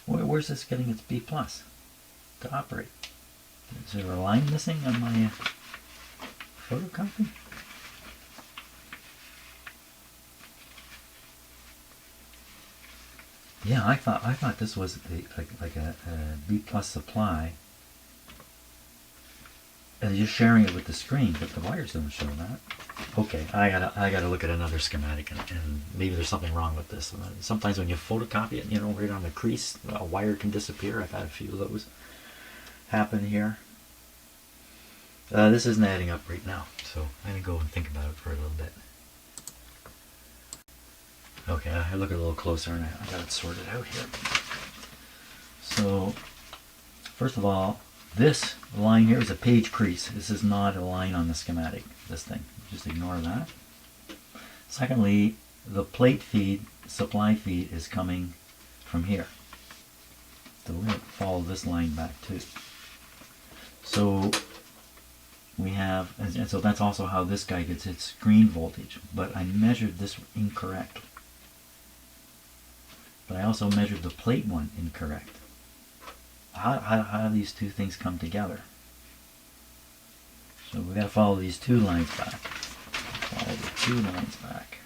Speaker 1: Where's this getting its B plus to operate? Is there a line missing on my photocopy? Yeah, I thought this was like a B plus supply. and just sharing it with the screen, but the wires don't show that. Okay, I gotta look at another schematic, and maybe there's something wrong with this. Sometimes when you photocopy it, you know, right on the crease, a wire can disappear. I've had a few of those happen here. This isn't adding up right now, so I'm gonna go and think about it for a little bit. Okay, I look at it a little closer, and I got it sorted out here. So, first of all, this line here is a page crease. This is not a line on the schematic, this thing. Just ignore that. Secondly, the plate feed, supply feed, is coming from here. So we're going to follow this line back too. So we have, and so that's also how this guy gets its screen voltage. But I measured this incorrect. But I also measured the plate one incorrect. How do these two things come together? So we got to follow these two lines back. Follow the two lines back.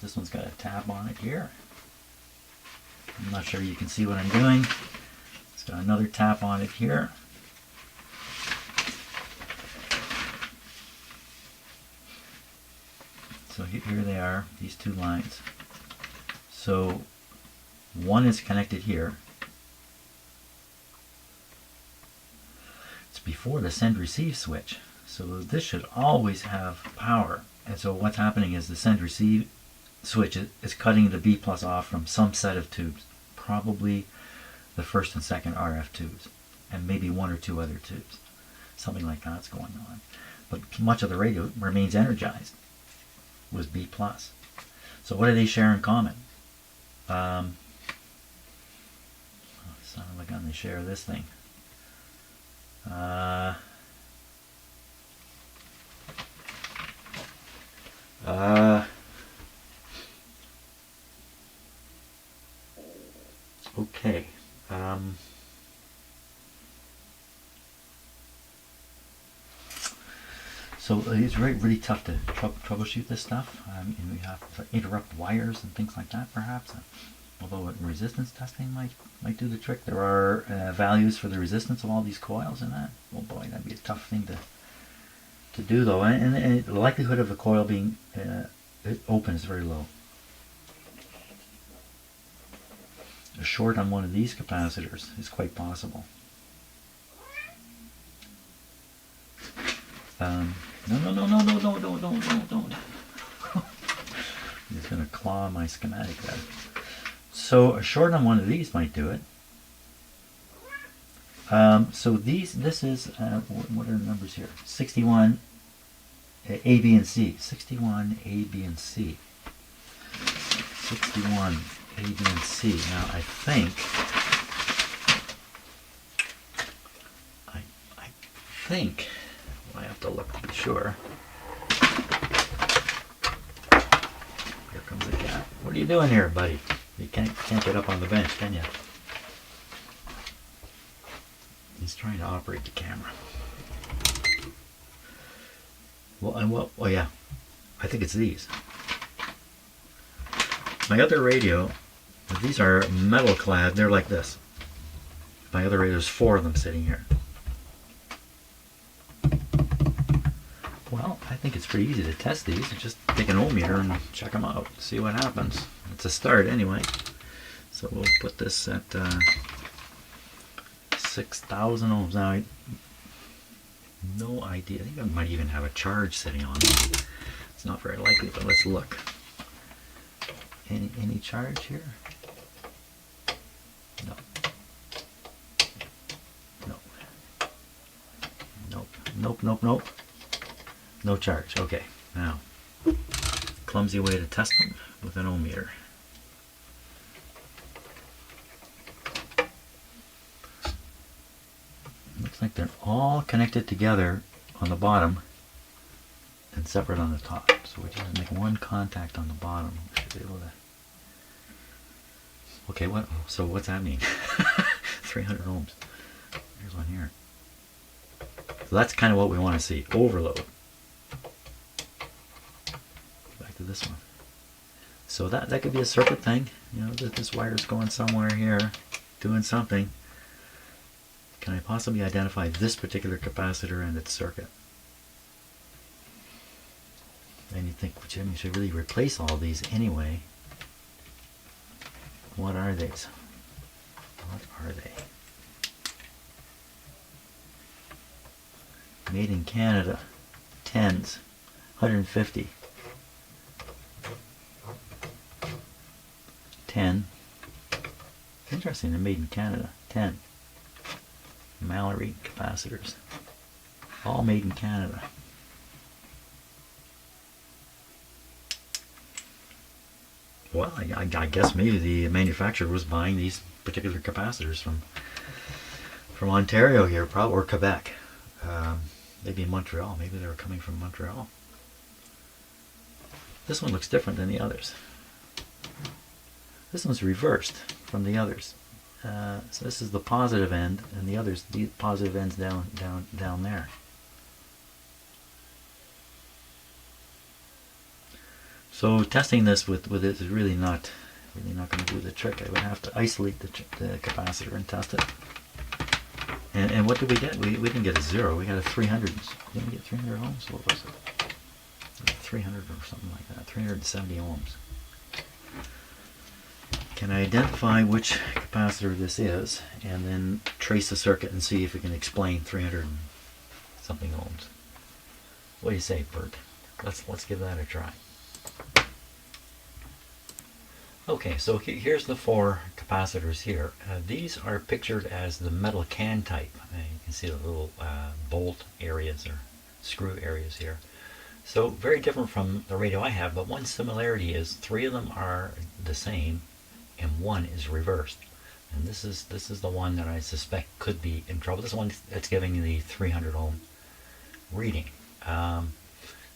Speaker 1: This one's got a tab on it here. I'm not sure you can see what I'm doing. It's got another tap on it here. So here they are, these two lines. So one is connected here. It's before the send receive switch. So this should always have power. And so what's happening is the send receive switch is cutting the B plus off from some set of tubes. Probably the first and second RF tubes. And maybe one or two other tubes. Something like that's going on. But much of the radio remains energized with B plus. So what do they share in common? Son of a gun, they share this thing. Okay. So it's really tough to troubleshoot this stuff. And we have to interrupt wires and things like that, perhaps. Although resistance testing might do the trick. There are values for the resistance of all these coils in that. Oh boy, that'd be a tough thing to do though. And the likelihood of the coil being open is very low. A short on one of these capacitors is quite possible. No. I'm just going to claw my schematic there. So a short on one of these might do it. So this is, what are the numbers here? 61 A, B, and C. 61 A, B, and C. 61 A, B, and C. Now I think I have to look to be sure. Here comes the cat. What are you doing here, buddy? You can't get up on the bench, can you? He's trying to operate the camera. Well, oh yeah, I think it's these. My other radio, these are metal clad. They're like this. My other radio, there's 4 of them sitting here. Well, I think it's pretty easy to test these. Just take an ohmmeter and check them out. See what happens. It's a start anyway. So we'll put this at 6,000 ohms. Now, no idea. I think I might even have a charge sitting on it. It's not very likely, but let's look. Any charge here? No. Nope. No charge. Okay. Now, clumsy way to test them with an ohmmeter. Looks like they're all connected together on the bottom and separate on the top. So we just make one contact on the bottom. We should be able to. Okay, so what's that mean? 300 ohms. Here's one here. So that's kind of what we want to see. Overload. Back to this one. So that could be a circuit thing. You know, this wire's going somewhere here, doing something. Can I possibly identify this particular capacitor and its circuit? And you think, well, Jim, you should really replace all these anyway. What are these? What are they? Made in Canada. 10s. 150. 10. Interesting, they're made in Canada. 10. Mallory capacitors. All made in Canada. Well, I guess maybe the manufacturer was buying these particular capacitors from Ontario here, probably, or Quebec. Maybe in Montreal. Maybe they were coming from Montreal. This one looks different than the others. This one's reversed from the others. So this is the positive end, and the others, the positive end's down there. So testing this with it is really not going to do the trick. I would have to isolate the capacitor and test it. And what did we get? We didn't get a 0. We got a 300. Didn't we get 300 ohms? What was it? 300 or something like that. 370 ohms. Can I identify which capacitor this is, and then trace the circuit and see if we can explain 300 and something ohms? What do you say, Bert? Let's give that a try. Okay, so here's the 4 capacitors here. These are pictured as the metal can type. You can see the little bolt areas or screw areas here. So very different from the radio I have, but one similarity is 3 of them are the same and 1 is reversed. And this is the one that I suspect could be in trouble. This one that's giving the 300 ohm reading.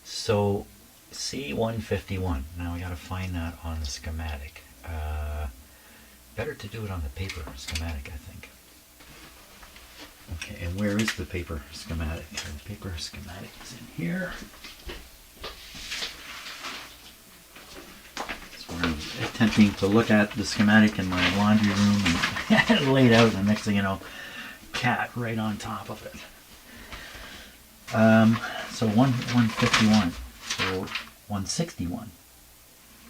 Speaker 1: So C151. Now we got to find that on the schematic. Better to do it on the paper schematic, I think. Okay, and where is the paper schematic? The paper schematic is in here. So I'm attempting to look at the schematic in my laundry room and lay it out, and the next thing you know, cat right on top of it. So 151. So 161.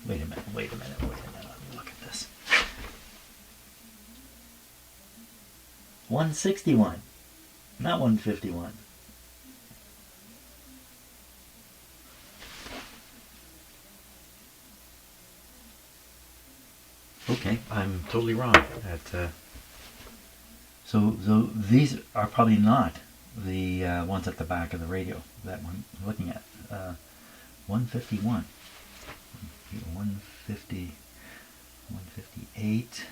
Speaker 1: Wait a minute. Look at this. 161. Not 151. Okay, I'm totally wrong. So these are probably not the ones at the back of the radio that I'm looking at. 151, 150, 158,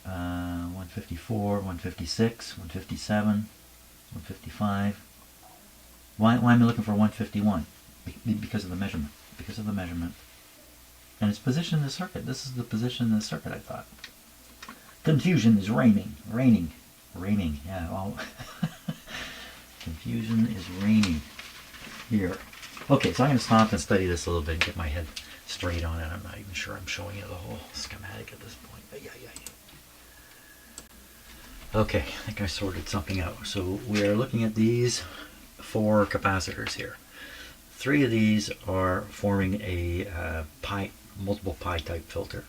Speaker 1: 154, 156, 157, 155. Why am I looking for 151? Because of the measurement. Because of the measurement. And its position in the circuit. This is the position in the circuit, I thought. Confusion is reigning. Yeah, well, confusion is reigning here. Okay, so I'm going to stop and study this a little bit and get my head straight on it. I'm not even sure I'm showing you the whole schematic at this point. But yeah. Okay, I think I sorted something out. So we are looking at these 4 capacitors here. 3 of these are forming a multiple pi type filter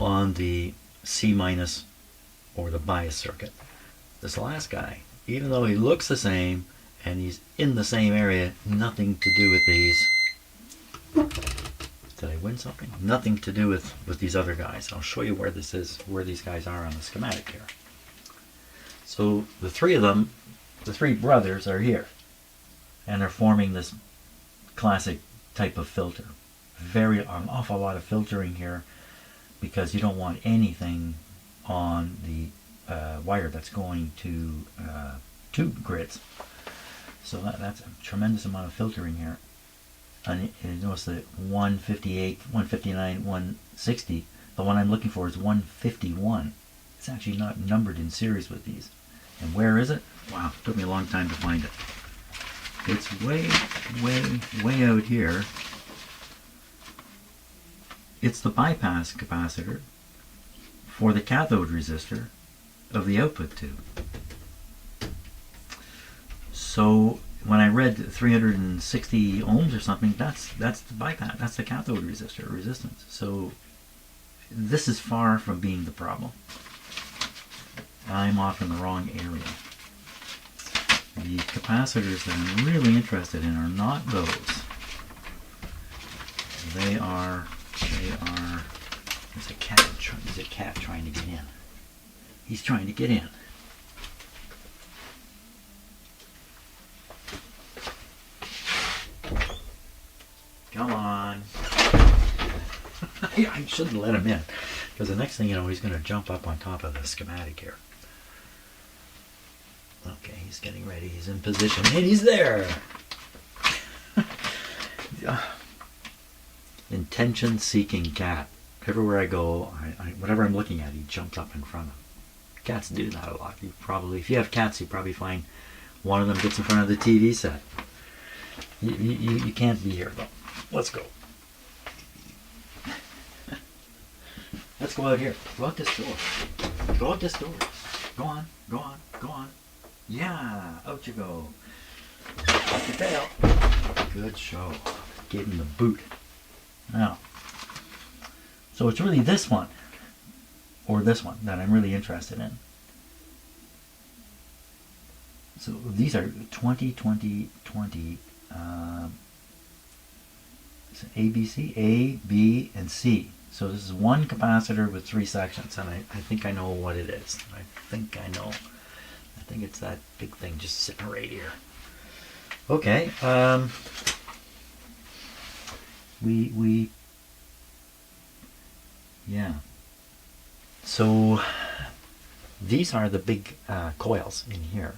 Speaker 1: on the C- or the bias circuit. This last guy, even though he looks the same and he's in the same area, nothing to do with these. Did I win something? Nothing to do with these other guys. I'll show you where this is, where these guys are on the schematic here. So the 3 of them, the 3 brothers are here, and they're forming this classic type of filter. An awful lot of filtering here, because you don't want anything on the wire that's going to 2 grids. So that's a tremendous amount of filtering here. And you notice that 158, 159, 160, the one I'm looking for is 151. It's actually not numbered in series with these. And where is it? Wow, it took me a long time to find it. It's way out here. It's the bypass capacitor for the cathode resistor of the output tube. So when I read 360 ohms or something, that's the bypass, that's the cathode resistance. So this is far from being the problem. I'm off in the wrong area. The capacitors that I'm really interested in are not those. They are, there's a cat trying to get in. He's trying to get in. Come on. I shouldn't let him in, because the next thing you know, he's going to jump up on top of the schematic here. Okay, he's getting ready. He's in position, and he's there. Intention-seeking cat. Everywhere I go, whatever I'm looking at, he jumps up in front of him. Cats do that a lot. If you have cats, you probably find one of them gets in front of the TV set. You can't be here, though. Let's go. Let's go out here. Go out this door. Go out this door. Go on. Go on. Go on. Yeah. Out you go. Off your tail. Good show. Gave him the boot. Now, so it's really this one, or this one, that I'm really interested in. So these are 20, 20, 20, ABC, A, B, and C. So this is one capacitor with 3 sections, and I think I know what it is. I think I know. I think it's that big thing just sitting right here. Okay. Yeah. So these are the big coils in here.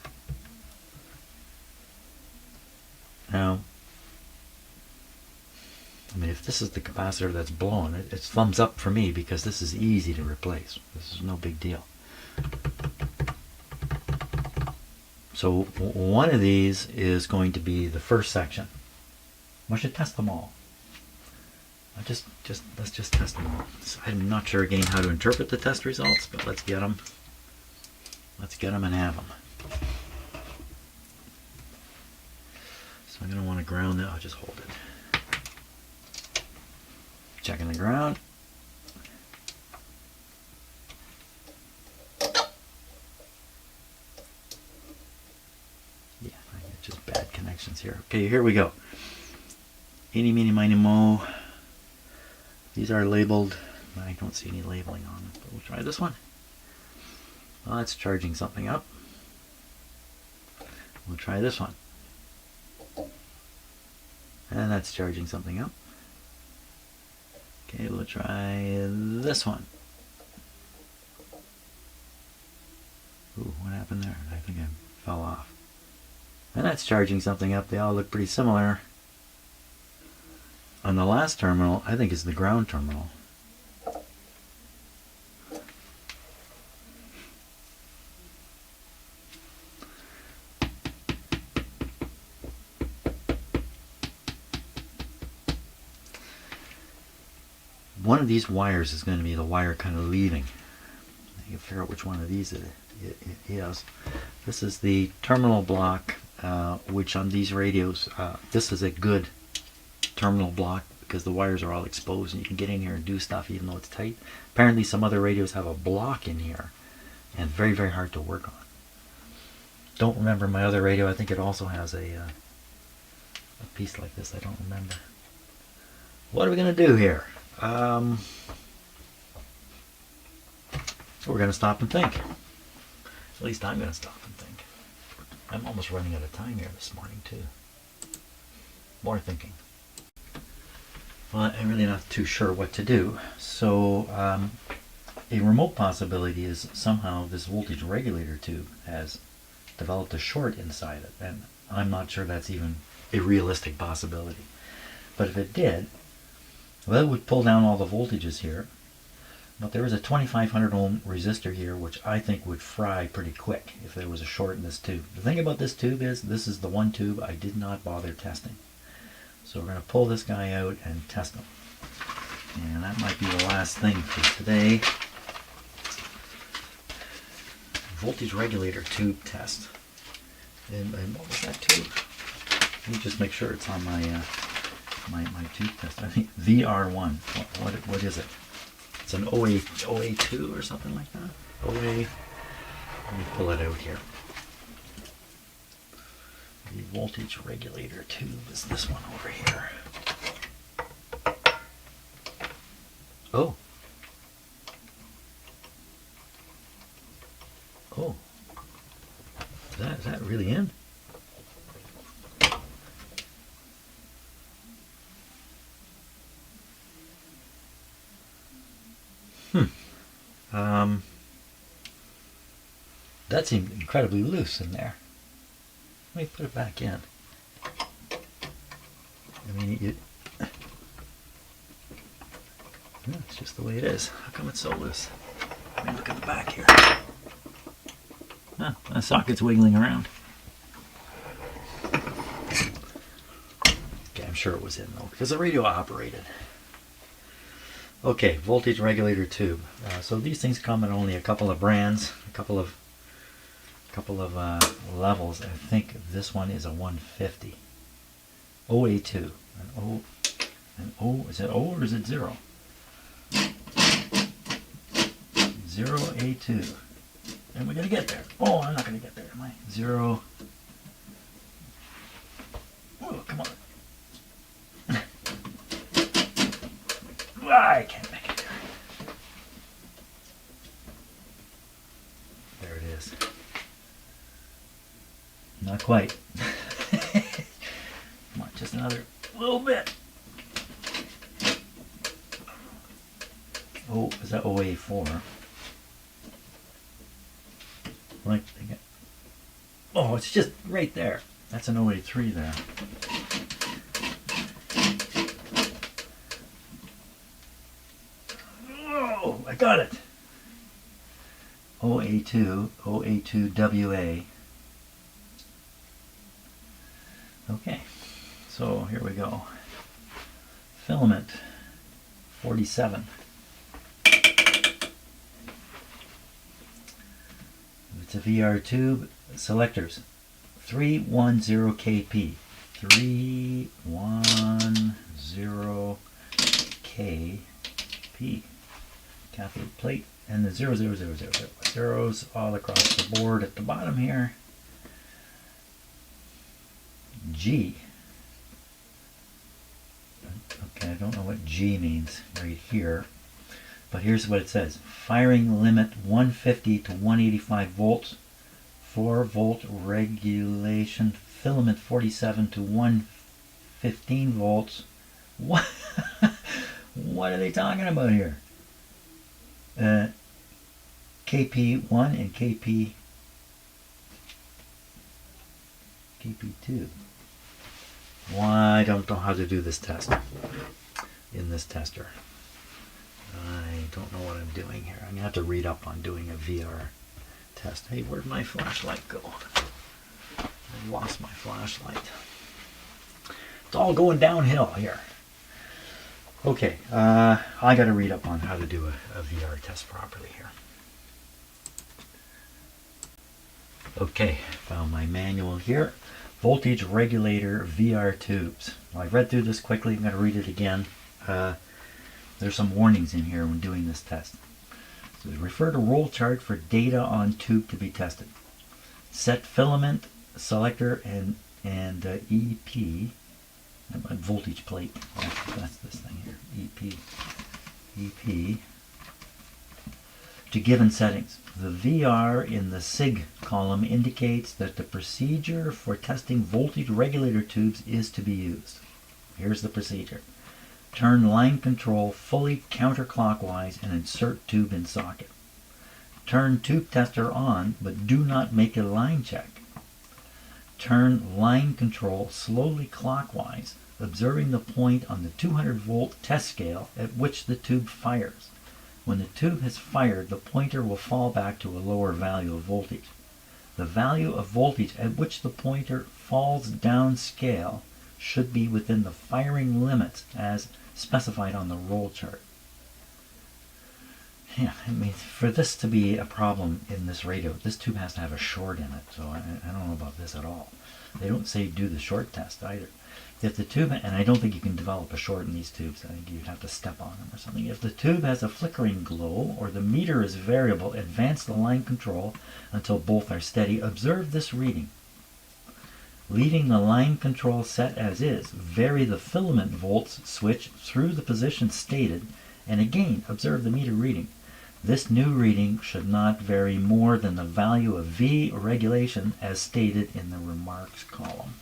Speaker 1: Now, I mean, if this is the capacitor that's blown, it's thumbs up for me, because this is easy to replace. This is no big deal. So one of these is going to be the first section. I should test them all. Let's just test them all. So I'm not sure again how to interpret the test results, but let's get them. Let's get them and have them. So I'm going to want to ground that. I'll just hold it. Checking the ground. Yeah, I get just bad connections here. Okay, here we go. Eeny, meeny, miny, mo. These are labeled. I don't see any labeling on them, but we'll try this one. Well, it's charging something up. We'll try this one. And that's charging something up. Okay, we'll try this one. Ooh, what happened there? I think I fell off. And that's charging something up. They all look pretty similar. On the last terminal, I think is the ground terminal. One of these wires is going to be the wire kind of leaving. You can figure out which one of these it is. This is the terminal block, which on these radios, this is a good terminal block, because the wires are all exposed and you can get in here and do stuff even though it's tight. Apparently some other radios have a block in here, and very, very hard to work on. Don't remember my other radio. I think it also has a piece like this. I don't remember. What are we going to do here? We're going to stop and think. At least I'm going to stop and think. I'm almost running out of time here this morning too. More thinking. Well, I'm really not too sure what to do. So a remote possibility is somehow this voltage regulator tube has developed a short inside it, and I'm not sure that's even a realistic possibility. But if it did, well, it would pull down all the voltages here. But there is a 2500 ohm resistor here, which I think would fry pretty quick if there was a short in this tube. The thing about this tube is, this is the one tube I did not bother testing. So we're going to pull this guy out and test him. And that might be the last thing for today. voltage regulator tube test. And what was that tube? Let me just make sure it's on my my tube test. I think VR1. What is it? It's an OA2 or something like that. OA. Let me pull it out here. The voltage regulator tube is this one over here. Oh. Oh. Is that really in? That seemed incredibly loose in there. Let me put it back in. I mean, yeah, it's just the way it is. How come it's so loose? Let me look at the back here. Ah, the socket's wiggling around. Okay, I'm sure it was in though, because the radio operated. Okay, voltage regulator tube. So these things come in only a couple of brands, a couple of levels. I think this one is a 150. OA2. An O, is it O or is it 0? 0A2. And we're going to get there. Oh, I'm not going to get there, am I? 0. Oh, come on. I can't make it. There it is. Not quite. Come on, just another little bit. Oh, is that OA4? Right. Oh, it's just right there. That's an OA3 there. Oh, I got it. OA2, OA2WA. Okay, so here we go. Filament 47. It's a VR tube. Selectors 310 kp. 310 kp. Cathode plate and the 00000 zeros all across the board at the bottom here. G. Okay, I don't know what G means right here, but here's what it says. Firing limit 150 to 185 volts, 4 volt regulation, filament 47 to 115 volts. What? What are they talking about here? KP1 and KP2. Well, I don't know how to do this test in this tester. I don't know what I'm doing here. I'm going to have to read up on doing a VR test. Hey, where'd my flashlight go? I lost my flashlight. It's all going downhill here. Okay, I got to read up on how to do a VR test properly here. Okay, found my manual here. Voltage regulator VR tubes. Well, I've read through this quickly. I'm going to read it again. There's some warnings in here when doing this test. So refer to roll chart for data on tube to be tested. Set filament selector and EP. Voltage plate. That's this thing here. EP. To given settings. The VR in the SIG column indicates that the procedure for testing voltage regulator tubes is to be used. Here's the procedure. Turn line control fully counterclockwise and insert tube in socket. Turn tube tester on, but do not make a line check. Turn line control slowly clockwise, observing the point on the 200 volt test scale at which the tube fires. When the tube has fired, the pointer will fall back to a lower value of voltage. The value of voltage at which the pointer falls down scale should be within the firing limits as specified on the roll chart. Yeah, I mean, for this to be a problem in this radio, this tube has to have a short in it. So I don't know about this at all. They don't say do the short test either. If the tube, and I don't think you can develop a short in these tubes, I think you'd have to step on them or something. If the tube has a flickering glow or the meter is variable, advance the line control until both are steady. Observe this reading. Leaving the line control set as is, vary the filament volts switch through the position stated, and again observe the meter reading. This new reading should not vary more than the value of V regulation as stated in the remarks column.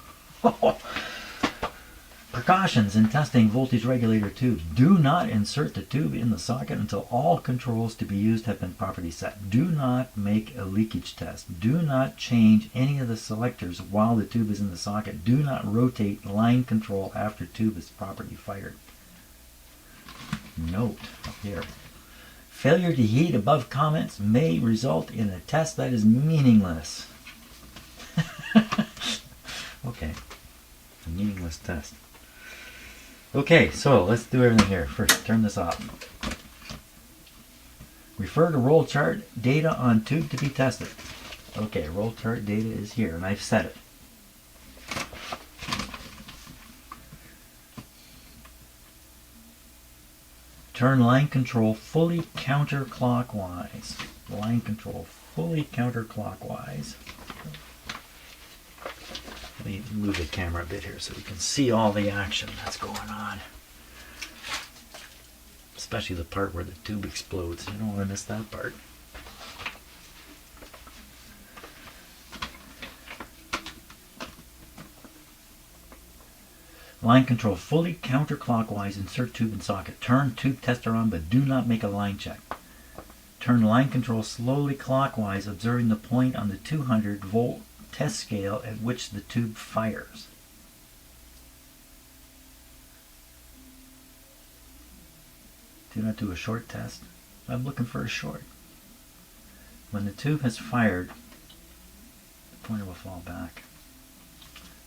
Speaker 1: Precautions in testing voltage regulator tubes. Do not insert the tube in the socket until all controls to be used have been properly set. Do not make a leakage test. Do not change any of the selectors while the tube is in the socket. Do not rotate line control after tube is properly fired. Note up here. Failure to heed above comments may result in a test that is meaningless. Okay, a meaningless test. Okay, so let's do everything here. First, turn this off. Refer to roll chart data on tube to be tested. Okay, roll chart data is here, and I've set it. Turn line control fully counterclockwise. Line control fully counterclockwise. Let me move the camera a bit here so we can see all the action that's going on. Especially the part where the tube explodes. You don't want to miss that part. Line control fully counterclockwise. Insert tube in socket. Turn tube tester on, but do not make a line check. Turn line control slowly clockwise, observing the point on the 200 volt test scale at which the tube fires. Do not do a short test. I'm looking for a short. When the tube has fired, the pointer will fall back.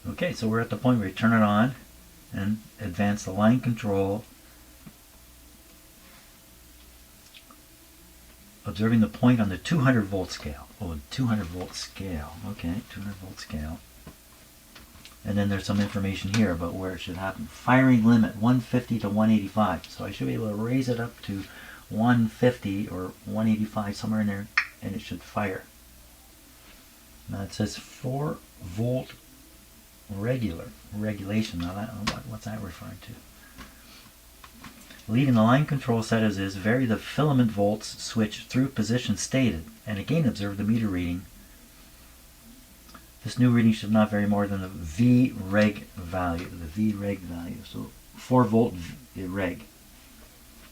Speaker 1: Okay, so we're at the point where you turn it on and advance the line control, observing the point on the 200 volt scale. Oh, 200 volt scale. Okay, 200 volt scale. And then there's some information here about where it should happen. Firing limit 150 to 185. So I should be able to raise it up to 150 or 185, somewhere in there, and it should fire. Now it says 4 volt regulation. Now what's that referring to? Leaving the line control set as is, vary the filament volts switch through position stated, and again observe the meter reading. This new reading should not vary more than the V reg value. The V reg value. So 4 volt reg.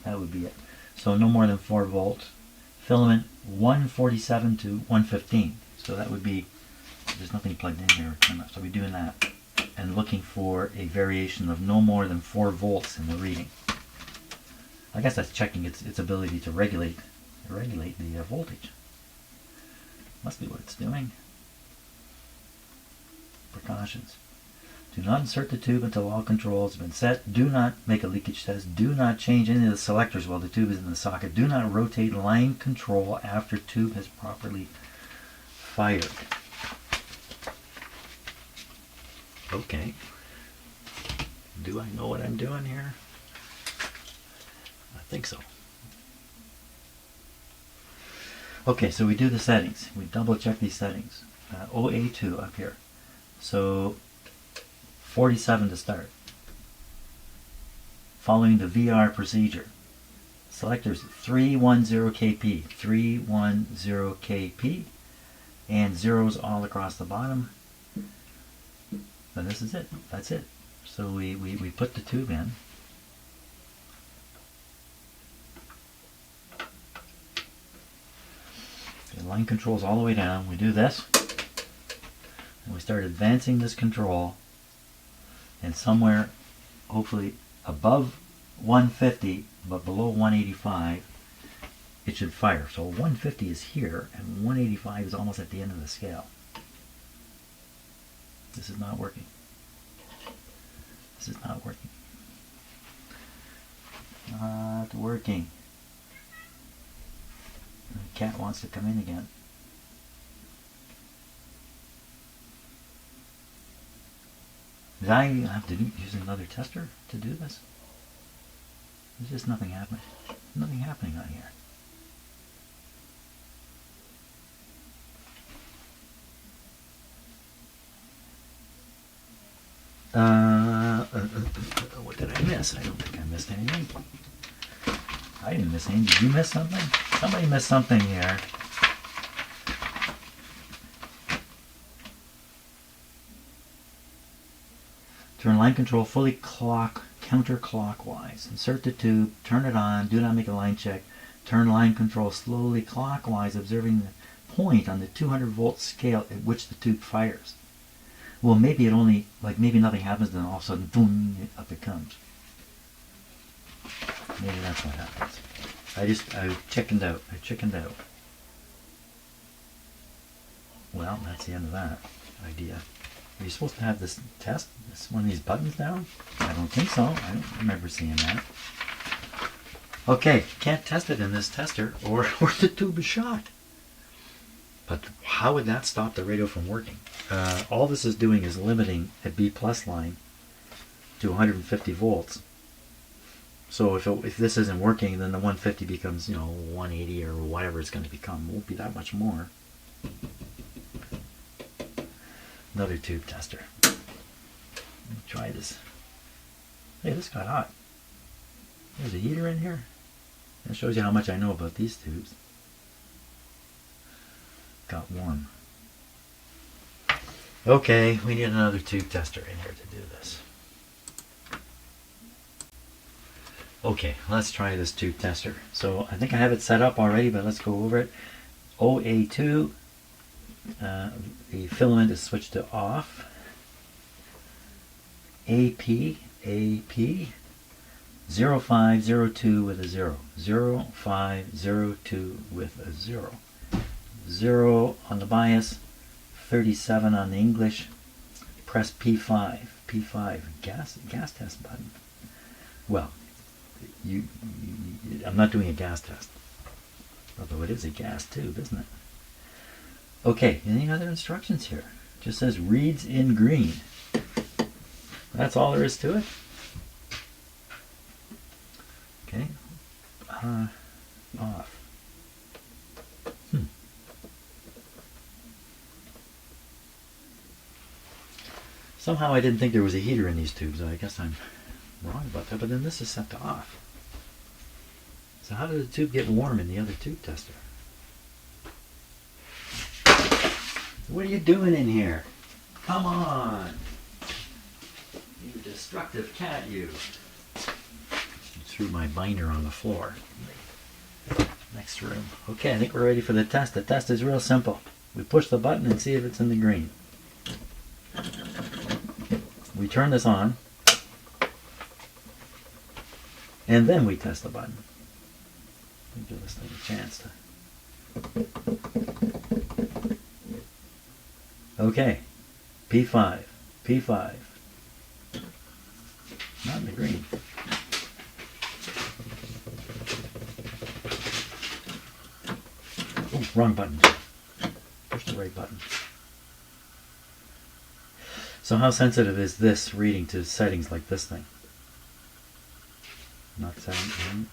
Speaker 1: That would be it. So no more than 4 volt. Filament 147 to 115. So that would be, there's nothing plugged in here. So we're doing that. And looking for a variation of no more than 4 volts in the reading. I guess that's checking its ability to regulate the voltage. Must be what it's doing. Precautions. Do not insert the tube until all controls have been set. Do not make a leakage test. Do not change any of the selectors while the tube is in the socket. Do not rotate line control after tube has properly fired. Okay. Do I know what I'm doing here? I think so. Okay, so we do the settings. We double check these settings. OA2 up here. So 47 to start. Following the VR procedure. Selectors 310 kp, 310 kp, and zeros all across the bottom. And this is it. That's it. So we put the tube in. The line controls all the way down. We do this. And we start advancing this control. And somewhere, hopefully, above 150, but below 185, it should fire. So 150 is here, and 185 is almost at the end of the scale. This is not working. This is not working. Not working. The cat wants to come in again. Did I have to use another tester to do this? There's just nothing happening. Nothing happening on here. What did I miss? I don't think I missed anything. I didn't miss anything. Did you miss something? Somebody missed something here. Turn line control fully counterclockwise. Insert the tube, turn it on, do not make a line check. Turn line control slowly clockwise, observing the point on the 200 volt scale at which the tube fires. Well, maybe it only, like maybe nothing happens, then all of a sudden, boom, up it comes. Maybe that's what happens. I chickened out. I chickened out. Well, that's the end of that idea. Are you supposed to have this test? This one of these buttons down? I don't think so. I don't remember seeing that. Okay, can't test it in this tester or the tube is shot. But how would that stop the radio from working? All this is doing is limiting a B plus line to 150 volts. So if this isn't working, then the 150 becomes, 180 or whatever it's going to become. It won't be that much more. Another tube tester. Let me try this. Hey, this got hot. There's a heater in here. That shows you how much I know about these tubes. Got warm. Okay, we need another tube tester in here to do this. Okay, let's try this tube tester. So I think I have it set up already, but let's go over it. OA2, the filament is switched to off. AP, 0502 with a 0. 0502 with a 0. 0 on the bias, 37 on the English. Press P5. P5, gas test button. Well, I'm not doing a gas test. Although it is a gas tube, isn't it? Okay, any other instructions here? It just says reads in green. That's all there is to it. Okay. Off. Somehow I didn't think there was a heater in these tubes. I guess I'm wrong about that. But then this is set to off. So how did the tube get warm in the other tube tester? What are you doing in here? Come on! You destructive cat, you. Threw my binder on the floor. Next room. Okay, I think we're ready for the test. The test is real simple. We push the button and see if it's in the green. We turn this on, and then we test the button. Give this thing a chance to. Okay, P5, P5. Not in the green. Oh, wrong button. Push the right button. So how sensitive is this reading to settings like this thing? Not setting.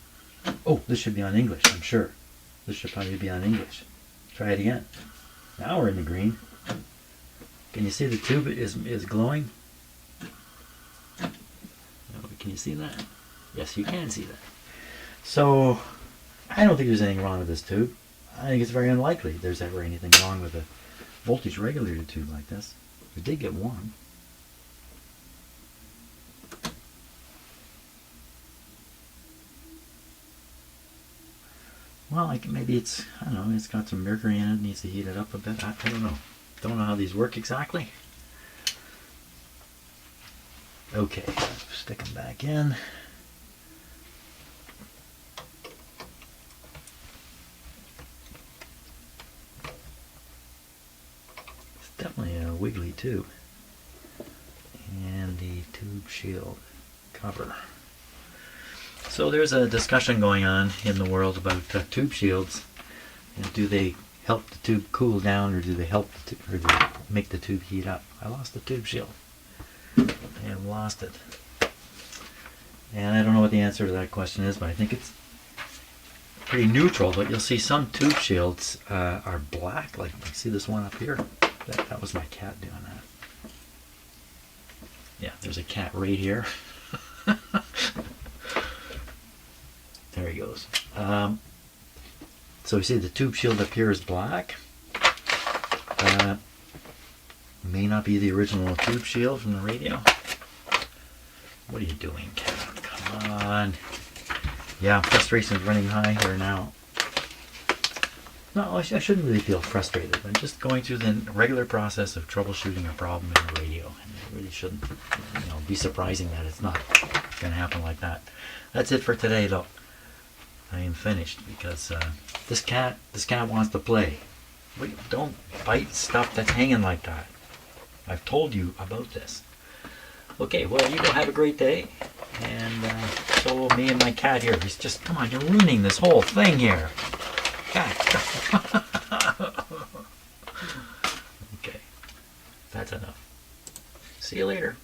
Speaker 1: Oh, this should be on English, I'm sure. This should probably be on English. Try it again. Now we're in the green. Can you see the tube is glowing? Can you see that? Yes, you can see that. So, I don't think there's anything wrong with this tube. I think it's very unlikely there's ever anything wrong with a voltage regulator tube like this. It did get warm. Well, maybe it's, I don't know, it's got some mercury in it, needs to heat it up a bit. I don't know. Don't know how these work exactly. Okay, stick them back in. It's definitely a wiggly tube. And the tube shield cover. So there's a discussion going on in the world about tube shields And do they help the tube cool down, or do they help the or do they make the tube heat up? I lost the tube shield. I have lost it. And I don't know what the answer to that question is, but I think it's pretty neutral. But you'll see some tube shields are black. Like, see this one up here? That was my cat doing that. Yeah, there's a cat right here. There he goes. So you see the tube shield up here is black. May not be the original tube shield from the radio. What are you doing, cat? Come on. Yeah, frustration's running high here now. No, I shouldn't really feel frustrated. I'm just going through the regular process of troubleshooting a problem in the radio, and it really shouldn't, be surprising that it's not going to happen like that. That's it for today, though. I am finished because this cat wants to play. Don't bite stuff that's hanging like that. I've told you about this. Okay, well, you go have a great day, and so will me and my cat here. He's just, come on, you're ruining this whole thing here. Cat. Okay, that's enough. See you later.